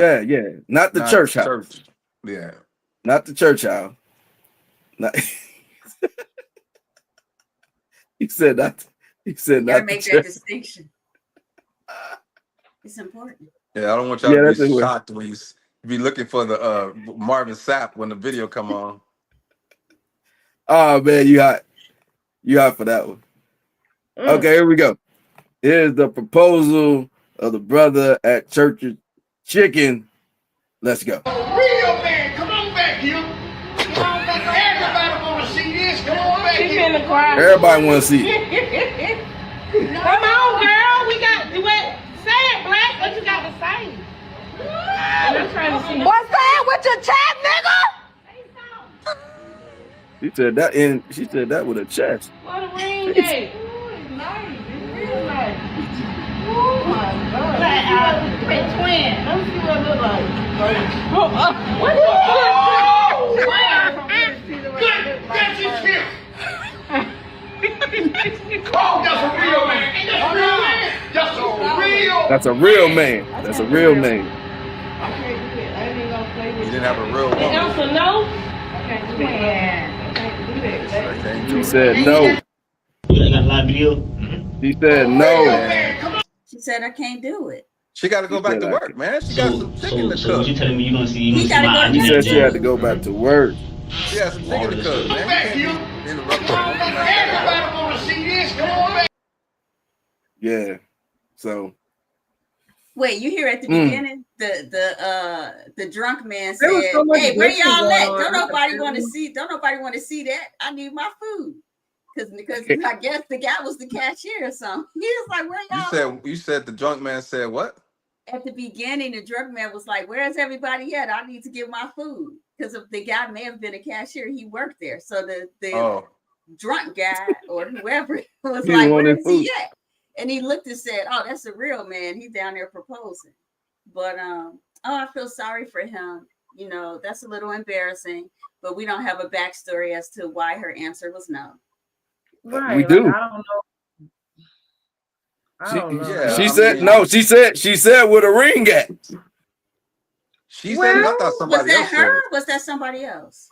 not the not church house, church. Yeah. not the church house. Not, he said not. He said You gotta not the make that church. distinction. It's important. Yeah, I don't want y'all to be that's it. shocked when you be looking for the Marvin Sapp when the video come on. Oh man, you hot for that one. Okay, here we go. Here's the proposal of the brother at Church's Chicken. Let's go. Real man, come on back here. Everybody want to see this. Come on back here. Everybody want to see it. Come on, girl. We got to say it, Black. What you got to say? I'm trying to see. What's that with your chat, nigga? She said that, and she said that with a chest. What a ring day. Ooh, it's nice. It's real nice. Oh my God. Like twin. Let me see what it look like. What the fuck? That's his hip. Oh, that's a real man. That's a real man. That's a real man. That's a real man. Okay, good. I ain't gonna play with You didn't have a real woman. Answer no. Okay, do that. Okay, do that. She said no. You got a live video? She said no. She said I can't do it. She got to go back to work, man. She got some chicken to So cook. what you telling me? You gonna see? He gotta go She said she had to go back to work. She has some chicken to cook, man. You can't be interrupting her. Everybody want to see this. Come on back. Yeah. So Wait, you hear at the beginning the drunk man said, There was so much "Hey, where glitching y'all going at? on. Don't nobody want to see. Don't nobody want to see that. I need my food." Because I guess the guy was the cashier or something. He was like, "Where y'all?" You said the drunk man said what? At the beginning, the drunk man was like, "Where's everybody at? I need to get my food." Because the guy may have been a cashier, he worked there. So the drunk guy or whoever was like, "Where is he at?" And he looked and said, "Oh, that's a real man. He's down there proposing." But I feel sorry for him. You know, that's a little embarrassing. But we don't have a backstory as to why her answer was no. Right. We do. Like, I don't know. She said no. She said with a ring at. She said it. I thought somebody else said it. Was that somebody else?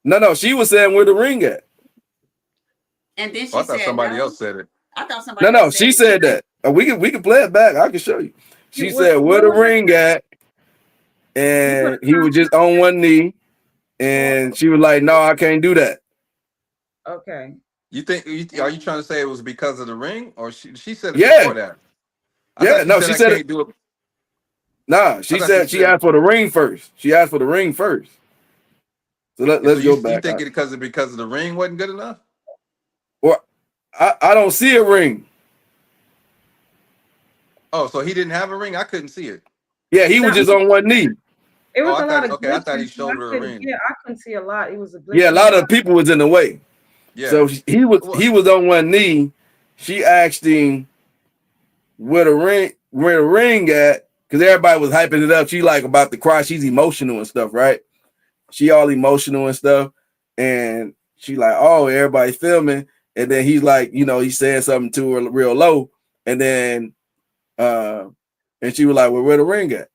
No. She was saying where the ring at. And then she I thought said somebody no. else said it. I thought somebody. No. She said that. We can play it back. I can show you. She said where the ring at, and he was just on one knee, and she was like, "No, I can't do that." Okay. You think? Are you trying to say it was because of the ring, or she said it before that? She said it. Nah, she said she asked for the ring first. She asked for the ring first. So let's go back. You think it because of the ring wasn't good enough? Well, I don't see a ring. Oh, so he didn't have a ring? I couldn't see it. Yeah, he was just on one knee. It was a lot of I thought he showed her a ring. Yeah, I couldn't see a lot. It was a Yeah, a lot of people was in the way. Yeah. So he was on one knee. She asked him where the ring at, because everybody was hyping it up. She like about to cry. She's emotional and stuff, right? She all emotional and stuff. And she like, oh, everybody's filming. And then he's like, he's saying something to her real low. And then and she was like, well, where the ring at?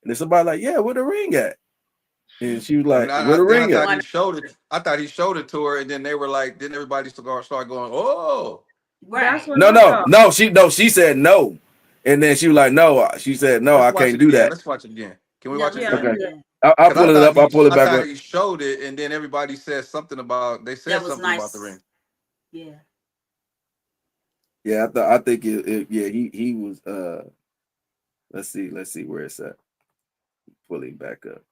And then somebody like, yeah, where the ring at? And she was like, where the ring at? I thought he showed it to her, and then they were like, then everybody start going, oh. Right. No. She said no. And then she was like, no. She said, no, I can't do that. Let's watch it again. Can we watch it again? Okay. I'll pull it up. I'll pull it back up. I thought he showed it, and then everybody said something about, about the ring. Yeah. Yeah, I think he was let's see where it's at. Pull him back up.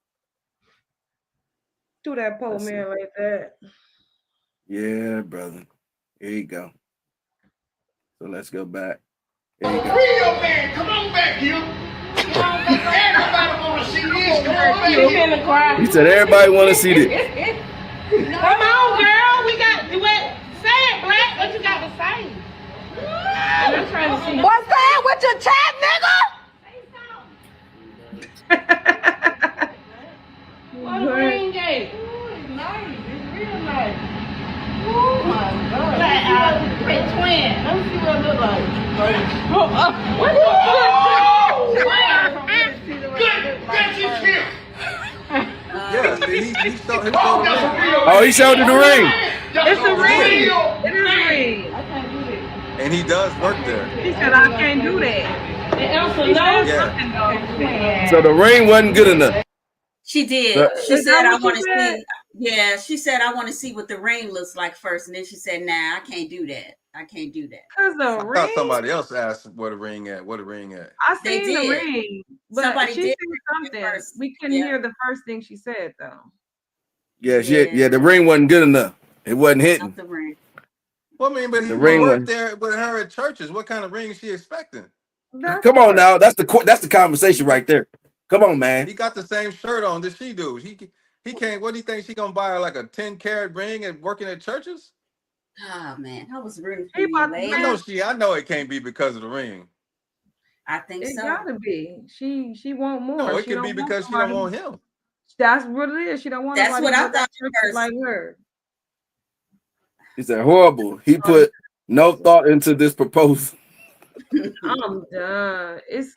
Do that poor man like that. Yeah, brother. Here you go. So let's go back. There you go. Real man, come on back here. Everybody want to see this. Come on back here. He said everybody want to see this. Come on, girl. We got to say it, Black. What you got to say? I'm trying to see. What's that with your chat, nigga? What a ring gate. Ooh, it's nice. It's real nice. Oh my God. Like twin. Let me see what it look like. What the fuck? Yeah, he showed the ring. Oh, he showed her the ring. It's a He did. ring. It is a ring. And he does work there. She said, I can't do that. She said Yeah. something though. So the ring wasn't good enough. She did. She Is said, that I what want she to said? see. Yeah, she said, I want to see what the ring looks like first. And then she said, nah, I can't do that. I can't do that. Cause the I ring. thought somebody else asked where the ring at. Where the ring at? I They seen the did. ring, but Somebody she did said something. first. We couldn't Yeah. hear the first thing she said though. Yeah, the ring wasn't good enough. It wasn't hitting. Not the ring. Well, I mean, but he The would ring work one. there with her at churches. What kind of ring is she expecting? Come on now, that's the conversation right there. Come on, man. He got the same shirt on that she do. He can't. What do you think she gonna buy her like a 10-carat ring and working at churches? Oh man, I was rooting for you, lady. I know it can't be because of the ring. I think It so. gotta be. She want more. No, it She could don't be want because she don't somebody- want him. That's what it is. She don't want That's nobody what I who thought churches first. like her. He said horrible. He put no thought into this proposal. I'm done. If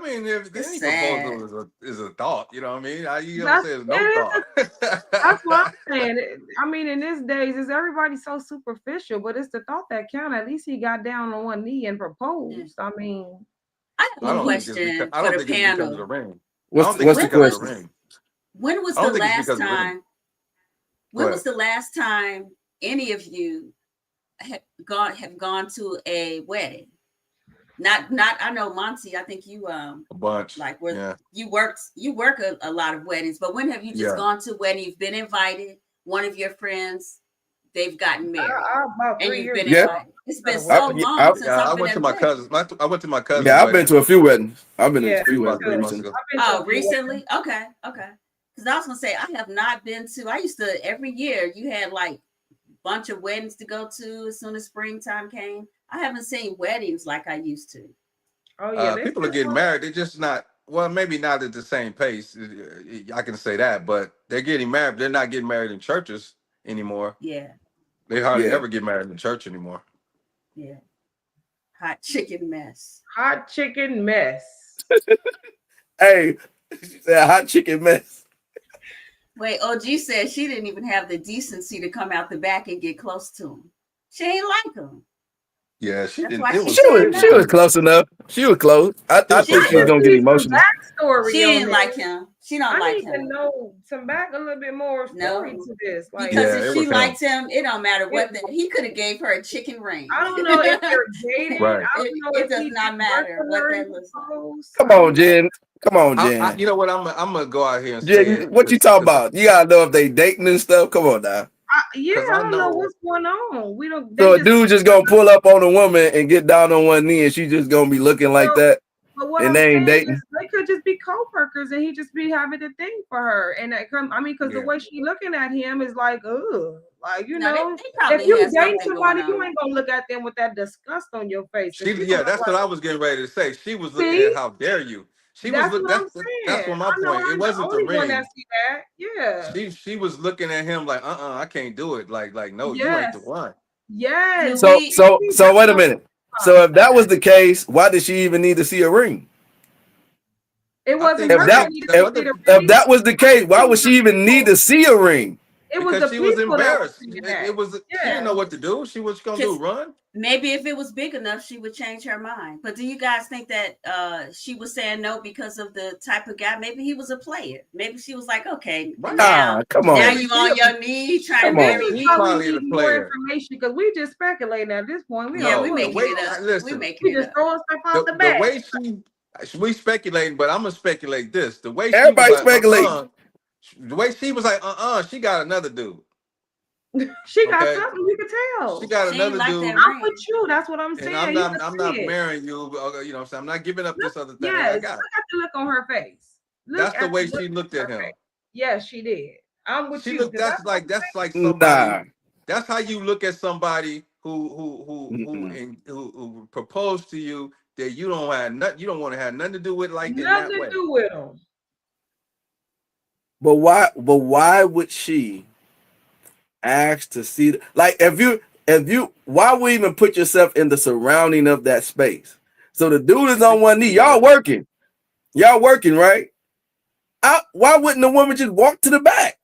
any proposal is a thought, you know what I mean? You don't That's- say it's no it is thought. that's what I'm saying. In this days, is everybody so superficial, but it's the thought that count. At least he got down on one knee and proposed. I have I a don't think it's question I don't for think the it's because of panel. the ring. What's the question? Ring. When was I don't the think it's last because of the ring. time? When was the last time any of you have gone to a wedding? Not. I know Monty. I think you a bunch. like where Yeah. you work a lot of weddings. But when have you just gone to a wedding? You've been invited. One of your friends, they've gotten married, about and 3 you've years been ago. invited. It's been so long since I I've been went at to a my wedding. cousin's. I went to my cousin's. Yeah, I've been wedding to a few weddings. I've been to a few about 3 weddings months recently. ago. Oh, recently? Okay. Because I was gonna say I have not been to. I used to every year. You had like bunch of weddings to go to as soon as springtime came. I haven't seen weddings like I used to. Oh yeah, People are getting married. They're just not. Well, maybe not at the same pace. I can say that, but they're getting married. They're not getting married in churches anymore. Yeah. They hardly ever get married in church anymore. Yeah. Hot chicken mess. Hot chicken mess. Hey, she said hot chicken mess. Wait, OG said she didn't even have the decency to come out the back and get close to him. She ain't like him. Yeah, she That's didn't. why It was, She was close enough. She was close. I think she was gonna get emotional. Backstory. She didn't on like this. him. She don't I like need him. to know a little bit more story to this. Like, Because if she liked him, it don't matter what he could have gave her a chicken ring. I don't know if they're dating. Right. I don't know It if does he not did matter work what for her that and looks like. proposed. Come on, Jen. Come on, Jen. you know what? I'm gonna go out here and say Jen, it. what you talking about? You gotta know if they dating and stuff. Come on now. Yeah, 'Cause I I don't know know- what's going on. We don't. So a dude just gonna pull up on a woman and get down on one knee, and she just gonna be looking like that, But what and I'm they ain't saying dating. is they could just be co-workers, and he just be having a thing for her. And that because the way she looking at him is like, ugh, like No, they probably if you have date something somebody, going you on. ain't gonna look at them with that disgust on your face. That's what I was getting ready to say. She was looking at how dare you. She That's was. what I'm That's saying. what my I know point. I'm It wasn't the the only one ring. that see that. Yeah. She was looking at him like, I can't do it. Like no, you ain't Yes. the one. Yes. So wait a minute. So if that was the case, why did she even need to see a ring? It wasn't If her that that needed to see the ring. if that was the case, why would she even need to see a ring? It was Because the she was people that embarrassed. were saying It was. She didn't know what to do. She was gonna do run. Maybe if it was big enough, she would change her mind. But do you guys think that she was saying no because of the type of guy? Maybe he was a player. Maybe she was like, okay, now, come on. now you on your knee trying And to maybe marry we me. probably need more information because we just speculating at this point. We don't we know. making it up. Listen, We making We it just up. throwing stuff out the The back. way we speculating, but I'm gonna speculate this. The way Everybody she was like, speculating. the way she was like, she got another dude. She got Okay. something you can tell. She got another dude. I'm with you. That's what I'm saying. And You I'm can not see it. marrying you. You know what I'm saying? I'm not giving up this other thing I Yes, got. look at the look on her face. That's the way she looked at him. Yes, she did. I'm with She you. looked. 'cause That's like somebody. Nah. That's how you look at somebody who proposed to you that you don't have nothing. You don't want to have nothing to do with like in that nothing way. to do with them. But why would she ask to see like if you why would you even put yourself in the surrounding of that space? So the dude is on one knee. Y'all working, right? why wouldn't the woman just walk to the back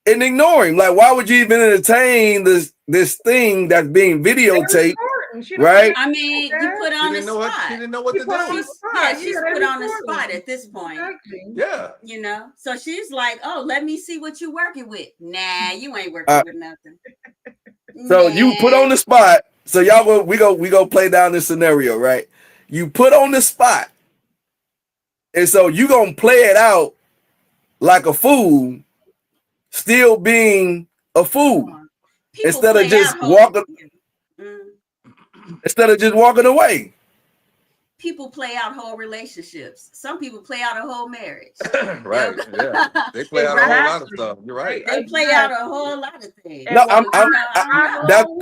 and ignore him? Like, why would you even entertain this thing that's being videotaped? Right? I mean, you put on the spot. She didn't know what to do. She's put on the spot at this point. Yeah. You know, so she's like, "Oh, let me see what you working with." Nah, you ain't working with nothing. So you put on the spot. So we go play down this scenario, right? You put on the spot, and so you gonna play it out like a fool, still being a fool, instead of just walking. Instead of just walking away. People play out whole relationships. Some people play out a whole marriage. Right. Yeah. They play out a whole lot of stuff. You're right. They play out a whole lot of things. No,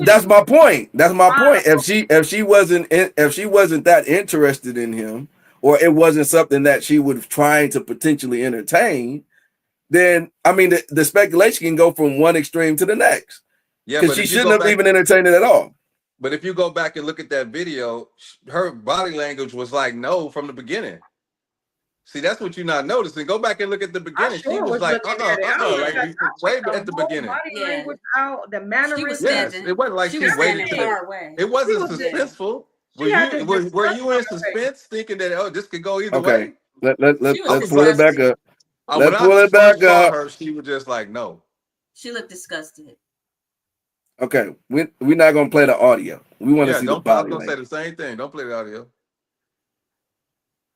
that's my point. That's my point. If she wasn't that interested in him, or it wasn't something that she was trying to potentially entertain, then I mean the speculation can go from one extreme to the next. Yeah, because she shouldn't have even entertained it at all. But if you go back and look at that video, her body language was like no from the beginning. See, that's what you're not noticing. Go back and look at the beginning. She was like, like way at the beginning. Body language out, the mannerisms. Yes, it wasn't like she waited. It wasn't suspenseful. Were you in suspense thinking that this could go either way? Let's pull it back up. Let's pull it back up. She was just like no. She looked disgusted. Okay, we're not gonna play the audio. We want to see the body. I was gonna say the same thing. Don't play the audio.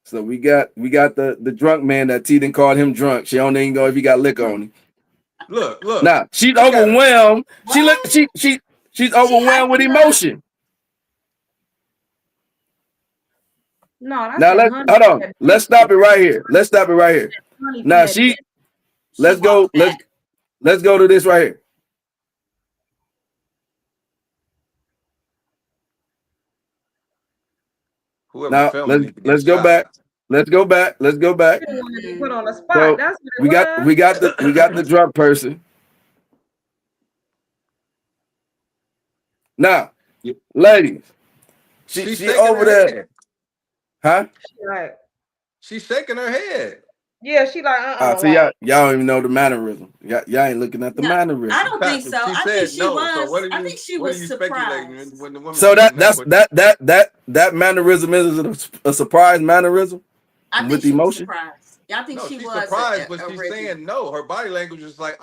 So we got the drunk man that T didn't call him drunk. She don't even know if he got liquor on him. Look. Now she's overwhelmed. She's overwhelmed with emotion. No, that's now hold on. Let's stop it right here. Now let's go to this right here. Now let's go back. Let's go back. Put on the spot. So that's what we got the drunk person. Now, ladies, she's over there. Huh? She's shaking her head. Yeah, she like see, y'all don't even know the mannerism. Y'all ain't looking at the mannerism. I don't think so. I think she was. I think she was surprised. When the woman so that mannerism is a surprise mannerism with she emotion. I think she was surprised, but she's saying no. Her body language is like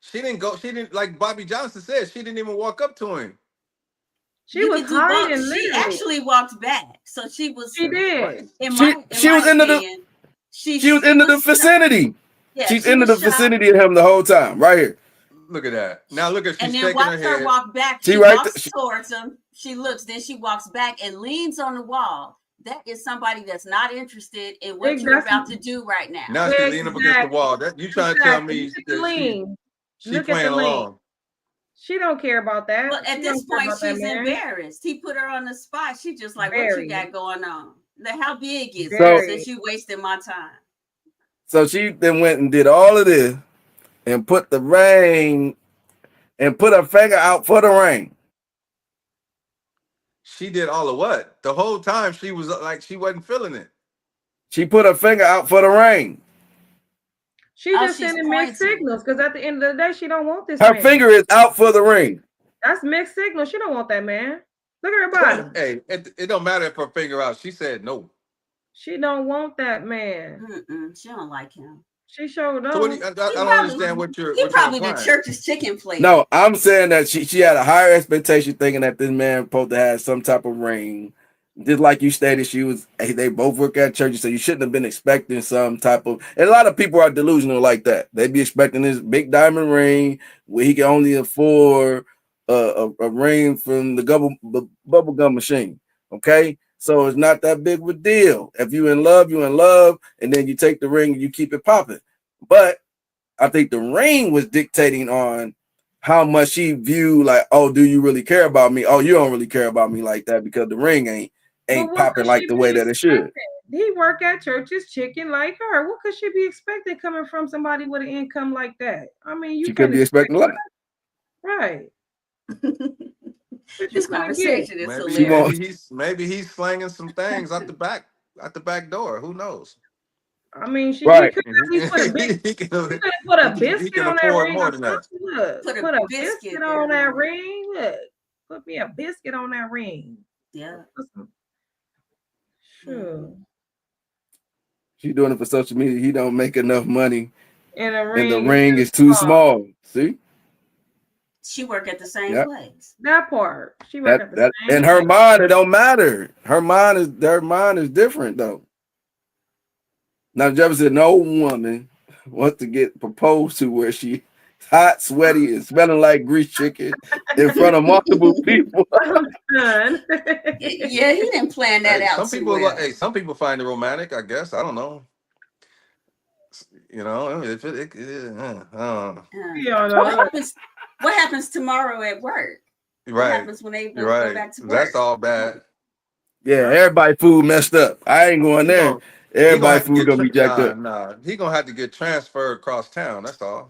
She didn't go. She didn't, like Bobby Johnson said. She didn't even walk up to him. She was hiding. She actually walked back, so she was. She did. She was into the vicinity. Yeah, she's into the vicinity of him the whole time, right here. Look at that. Now look at she's and then shaking watch her head. Her walk back. She walks towards him. She looks, then she walks back and leans on the wall. That is somebody that's not interested in what you're about to do right now. Now she's leaning up against the wall. That you trying to tell me that she's playing along. She don't care about that. Well, at this point, she's embarrassed. He put her on the spot. She just like, what you got going on? Like, how big is it? Since you wasting my time. So she then went and did all of this and put the ring and put her finger out for the ring. She did all of what? The whole time she was like, she wasn't feeling it. She put her finger out for the ring. She just sending mixed signals because at the end of the day, she don't want this. Her finger is out for the ring. That's mixed signals. She don't want that man. Look at her body. Hey, it don't matter if her finger out. She said no. She don't want that man. She don't like him. She showed up. So I don't understand what you're. He probably the church's chicken plate. No, I'm saying that she had a higher expectation, thinking that this man supposed to have some type of ring. Just like you stated, they both work at churches, so you shouldn't have been expecting some type of. And a lot of people are delusional like that. They be expecting this big diamond ring where he can only afford a ring from the bubble gum machine. Okay, so it's not that big of a deal. If you in love, and then you take the ring and you keep it popping. But I think the ring was dictating on how much she viewed, like, oh, do you really care about me? Oh, you don't really care about me like that because the ring ain't popping like the way that it should. He work at churches, chicken like her. What could she be expecting coming from somebody with an income like that? I mean, she could be expecting a lot. Right. This conversation is hilarious. Maybe he's slanging some things out the back door. Who knows? I mean, he Right. could at least put a big. he He could put a biscuit on that afford ring. more than that. Look, Put put a a biscuit biscuit there. on that ring. Look, put me a biscuit on that ring. Yeah. Sure. She's doing it for social media. He don't make enough money, And the and the ring ring is too small. See? She work at the same Yep. place. That part. She work at the That same in her place. mind, it don't matter. Her mind is different though. Now, Jefferson, no woman wants to get proposed to where she hot, sweaty, and smelling like grease chicken in front of multiple people. Yeah, he didn't plan that out Some too people well. some people find it romantic, I guess. I don't know. You know, I mean, if What happens tomorrow at work? right. What happens when they go back to work? That's all bad. Yeah, everybody food messed up. I ain't going there. Everybody food gonna be jacked up. Nah, he gonna have to get transferred across town. That's all.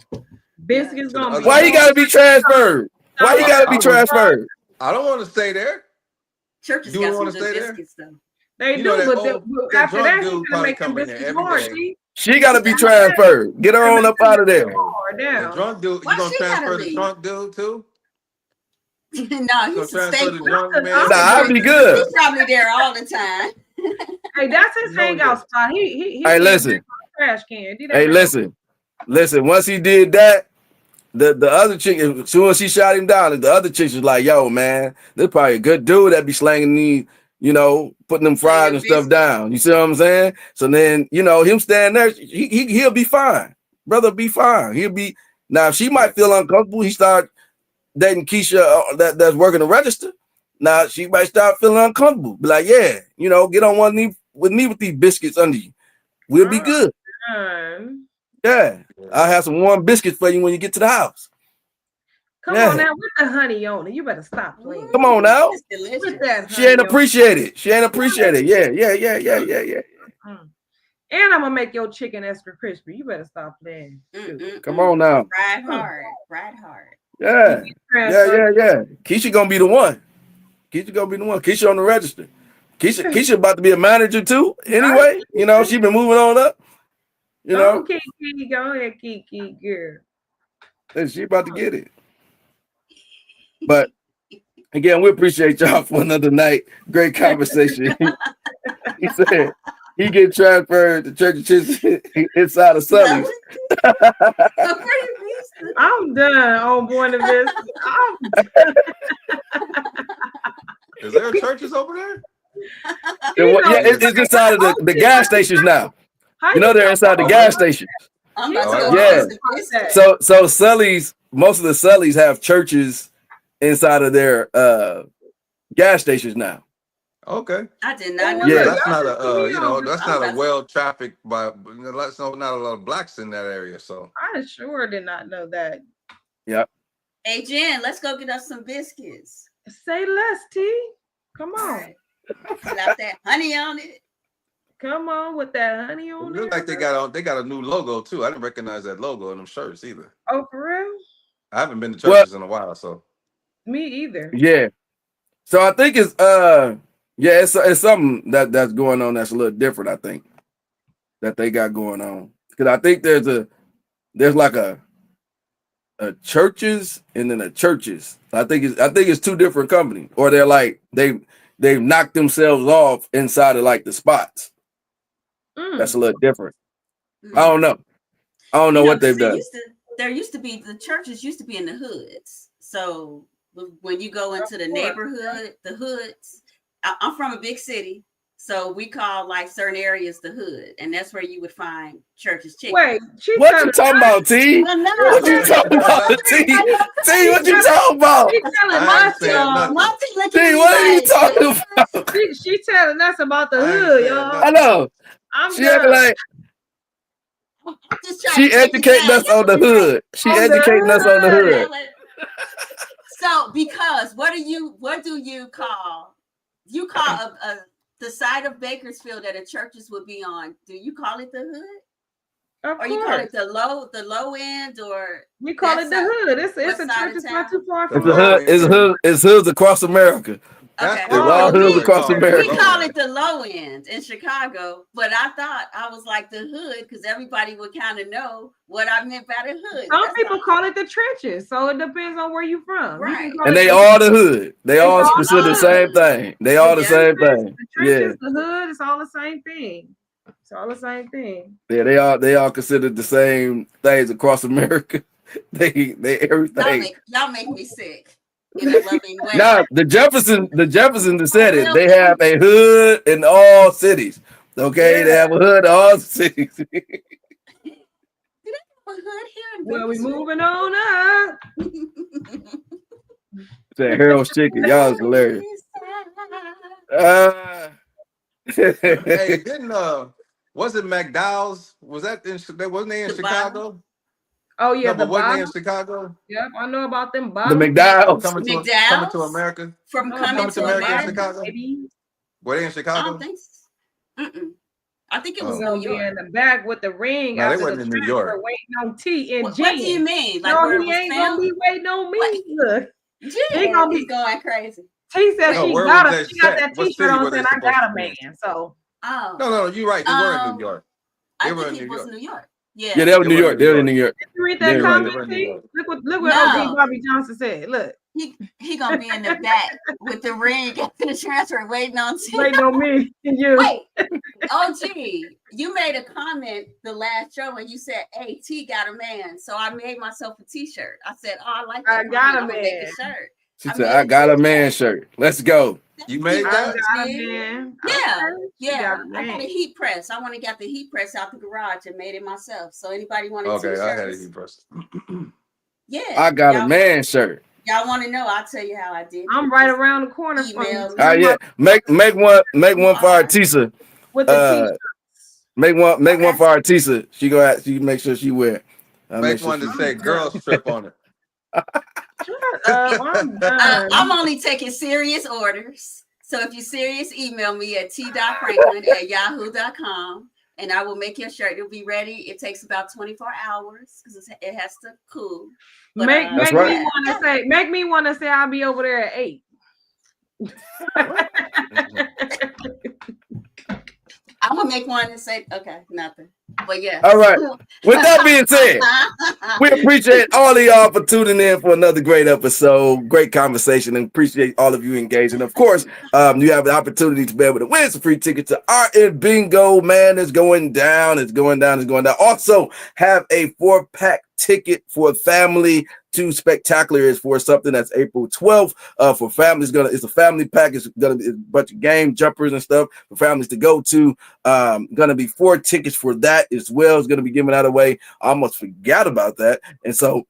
Biscuits gonna be. Why he gotta be transferred? Why he gotta be transferred? I don't want to stay there. Churches You got want some to good stay there? biscuits though. They You do, know that but old- that after drunk that, dude he's gonna probably make them come in there biscuits every hard. day. See? She gotta be transferred. Get her on up out of there. The drunk dude, Why you gonna she gotta transfer the leave? drunk dude too? No, he's Gonna a transfer stay. the drunk man? Nah, I'll be good. He's probably there all the time. Hey, that's his hangout spot. He Hey, stands listen. next to the trash can. Do that Hey, man. listen. Once he did that, the other chick, as soon as she shot him down, the other chick was like, "Yo, man, this probably a good dude that be slanging these, putting them fries and stuff down." You see what I'm saying? So then, him standing there, he'll be fine. Brother, be fine. He'll be now. If she might feel uncomfortable, he start dating Keisha that's working the register. Now she might start feeling uncomfortable. Be like, yeah, get on one knee with me with these biscuits under you. We'll be good. Yeah, I'll have some warm biscuits for you when you get to the house. Come on now, with the honey on it. You better stop playing. Come on now. With that She ain't honey on it. appreciated. She ain't appreciated. Yeah. And I'm gonna make your chicken extra crispy. You better stop playing. Come on now. Ride hard. Yeah. Keisha gonna be the one. Keisha on the register. Keisha about to be a manager too. Anyway, she been moving on up. Oh, Kiki, go ahead, Kiki, girl. And she about to get it. But again, we appreciate y'all for another night. Great conversation. He said he get transferred to Church of Jesus inside of Sully's. I'm done on Born to Vista. Is there churches over there? It's inside of the gas stations now. They're inside the gas stations. Yeah. So Sully's, most of the Sully's have churches inside of their gas stations now. Okay. I did not know. Yeah. That's not a that's not a well trafficked by not a lot of blacks in that area. So I sure did not know that. Yep. Hey Jen, let's go get us some biscuits. Say less, T. Come on. Slap that honey on it. Come on with that honey on it. Looks like they got a new logo too. I didn't recognize that logo in them shirts either. Oh, for real? I haven't been to churches in a while, so me either. Yeah. So I think it's it's something that's going on that's a little different, I think, that they got going on. Because I think there's like a churches and then a churches. I think it's two different companies, or they're like they've knocked themselves off inside of like the spots. That's a little different. I don't know what they've done. There used to be the churches used to be in the hoods. So when you go into the neighborhood, the hoods. I'm from a big city, so we call like certain areas the hood, and that's where you would find churches. Chicken. Wait, what you talking about, T? What you talking about, T? T, what you talking about? She telling T, what are you talking about? She telling us about the hood, y'all. I know. She acting like she educating us on the hood. She educating us on the hood. So, because what do you call? You call the side of Bakersfield that the churches would be on. Do you call it the hood? Or you call it the low end, or we call it the hood? It's a church. It's not too far from the hood. It's hoods across America. Okay. It's all hoods where across called America. We low call end. it the low end in Chicago, but I thought I was like the hood because everybody would kind of know what I meant by the hood. Some That's people all. call it the trenches, so it depends on where you from. You can Right. call And it they the all the hood. They It's all all consider the the same hood. thing. They all the Yeah. same thing. the Yeah. trenches, the hood. It's all the same thing. It's all the same thing. Yeah, they all consider the same things across America. they everything. Y'all make me sick in a loving way. Now the Jeffersons said it. Well, They have a hood in all cities. Okay, they Yeah. have a hood in all cities. do they have a hood here in Well, we Bakersfield? moving on up. That Harold's chicken, y'all is hilarious. Hey, didn't was it McDowell's? Was that wasn't they in The Chicago? Oh yeah, No, the but wasn't they in bottom. Chicago? Yep, I know about them The bottom. McDowell's. Coming to McDowell's America? from I know Coming about to to America in America. Chicago? baby. Were they in I Chicago? don't think so. Mm-mm. I think it was We're Oh. New gonna be York. in the back with the ring No, they after the wasn't in New transfer, York. waiting on T and What do you Jen. mean? Like No, where it he was ain't gonna filmed? be waiting on me. Look, he Jen gonna is be. going crazy. T said No, she where got was a. they She got set? that What T-shirt city on were they saying I supposed got to a be in? man. So Oh, No, you're right. They were in New York. I They were think in it New was York. New York. Yeah, Yeah. they were in They New were York. in They New were in York. New York. did you read They that were in New comment? They York. were in New T? York. Look what OG No, Bobby Johnson said. Look, he gonna be in the back with the ring after the transfer, waiting on T. waiting on me and you. Wait, OG, you made a comment the last show and you said, "Hey, T got a man," so I made myself a T-shirt. I said, "Oh, I like that I got comment. a I'm gonna make a man. shirt." She I said, made "I got a T-shirt. man shirt. Let's go." You Thank made you, I that? got a OG. man. Yeah, Okay, she yeah. got a I got a man. heat press. I want to get the heat press out the garage and made it myself. So anybody wanted Okay, I had a T-shirts? heat press. Yeah. I got a man shirt. Y'all want to know? I'll tell you how I did it. I'm right Just around the corner from you. email me. Ah, yeah. Make one for Artisa. With the T-shirt. Make one Okay. for Artisa. She make sure she wear it. Make one to say girl strip on it. Shut up. I'm done. I'm only taking serious orders. So if you're serious, email me at t.franklin@yahoo.com and I will make your shirt. It'll be ready. It takes about 24 hours because it has to cool. But, Make That's me right. want to say I'll be over there at 8. I'm gonna make one and say, okay, nothing. But yeah. All right. With that being said, we appreciate all of y'all for tuning in for another great episode. Great conversation, and appreciate all of you engaging. Of course, you have the opportunity to be able to win some free tickets to R&Bingo. Man, it's going down. It's going down. It's going down. Also, have a 4-pack ticket for family to Spectacular is for something that's April 12th. For families, it's a family pack. It's gonna be a bunch of game jumpers and stuff for families to go to. Gonna be 4 tickets for that as well. It's gonna be given out away. I almost forgot about that, and so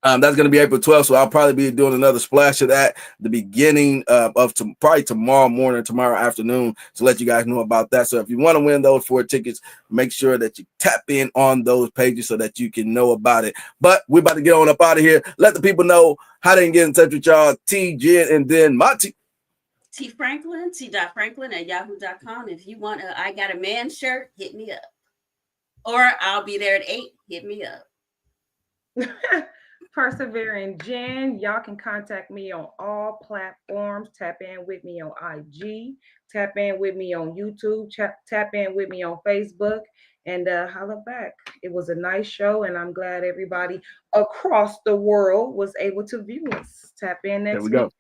that's going to be April 12th, so I'll probably be doing another splash of that the beginning of probably tomorrow morning, tomorrow afternoon, to let you guys know about that. So if you want to win those 4 tickets, make sure that you tap in on those pages so that you can know about it. But we're about to get on up out of here. Let the people know how they can get in touch with y'all, T, Jen, and then Monty. T Franklin, t.franklin@yahoo.com. If you want I Got a Man shirt, hit me up. Or I'll be there at 8. Hit me up. Persevering Jen. Y'all can contact me on all platforms. Tap in with me on IG. Tap in with me on YouTube. Tap in with me on Facebook. And holla back. It was a nice show, and I'm glad everybody across the world was able to view us. Tap in next week. There we go.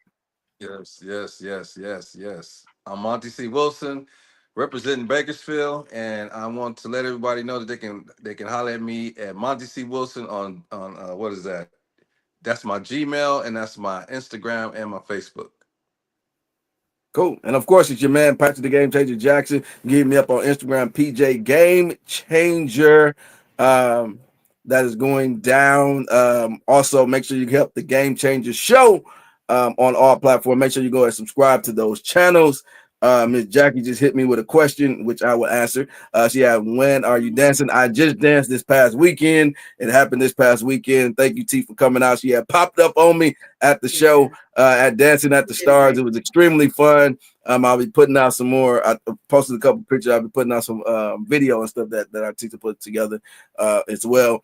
Yes. I'm Monty C. Wilson, representing Bakersfield, and I want to let everybody know that they can holler at me at Monty C. Wilson on what is that? That's my Gmail, and that's my Instagram and my Facebook. Cool. And of course, it's your man, Patrick the Game Changer Jackson. Give me up on Instagram, PJ Game Changer. That is going down. Also, make sure you help the Game Changer Show on all platforms. Make sure you go and subscribe to those channels. Miss Jackie just hit me with a question, which I will answer. She had, when are you dancing? I just danced this past weekend. It happened this past weekend. Thank you, T, for coming out. She had popped up on me at the show at Dancing at the Stars. It was extremely fun. I'll be putting out some more. I posted a couple pictures. I'll be putting out some video and stuff that our teacher put together as well.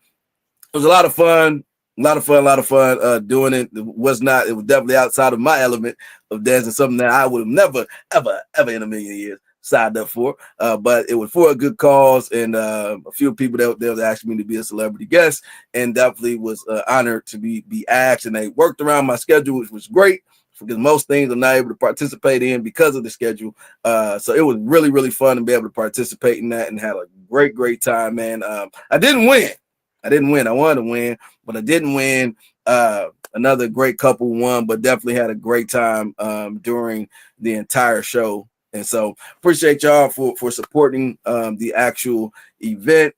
It was a lot of fun. A lot of fun doing it. It was definitely outside of my element of dancing, something that I would have never, ever in a million years signed up for. But it was for a good cause, and a few people that asked me to be a celebrity guest, and definitely was honored to be asked. And they worked around my schedule, which was great, because most things I'm not able to participate in because of the schedule. So it was really, really fun to be able to participate in that and had a great time, man. I didn't win. I wanted to win, but I didn't win. Another great couple won, but definitely had a great time during the entire show. And so appreciate y'all for supporting the actual event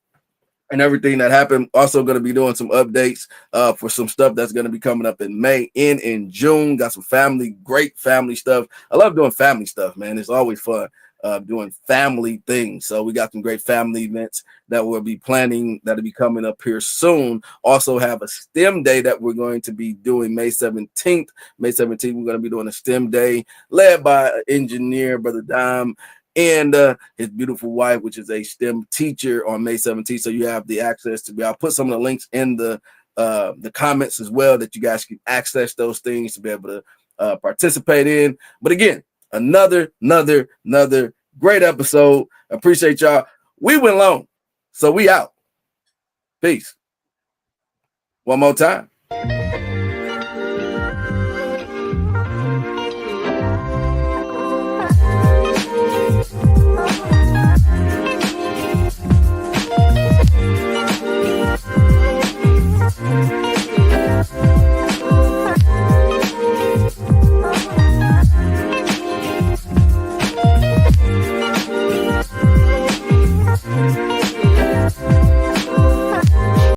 and everything that happened. Also going to be doing some updates for some stuff that's going to be coming up in May and in June. Got some great family stuff. I love doing family stuff, man. It's always fun doing family things. So we got some great family events that we'll be planning that'll be coming up here soon. Also have a STEM day that we're going to be doing May 17th. May 17th, we're going to be doing a STEM day led by engineer, Brother Dom, and his beautiful wife, which is a STEM teacher, on May 17th. So you have the access to I'll put some of the links in the comments as well, that you guys can access those things to be able to participate in. But again, another great episode. Appreciate y'all. We went long, so we out. Peace. One more time.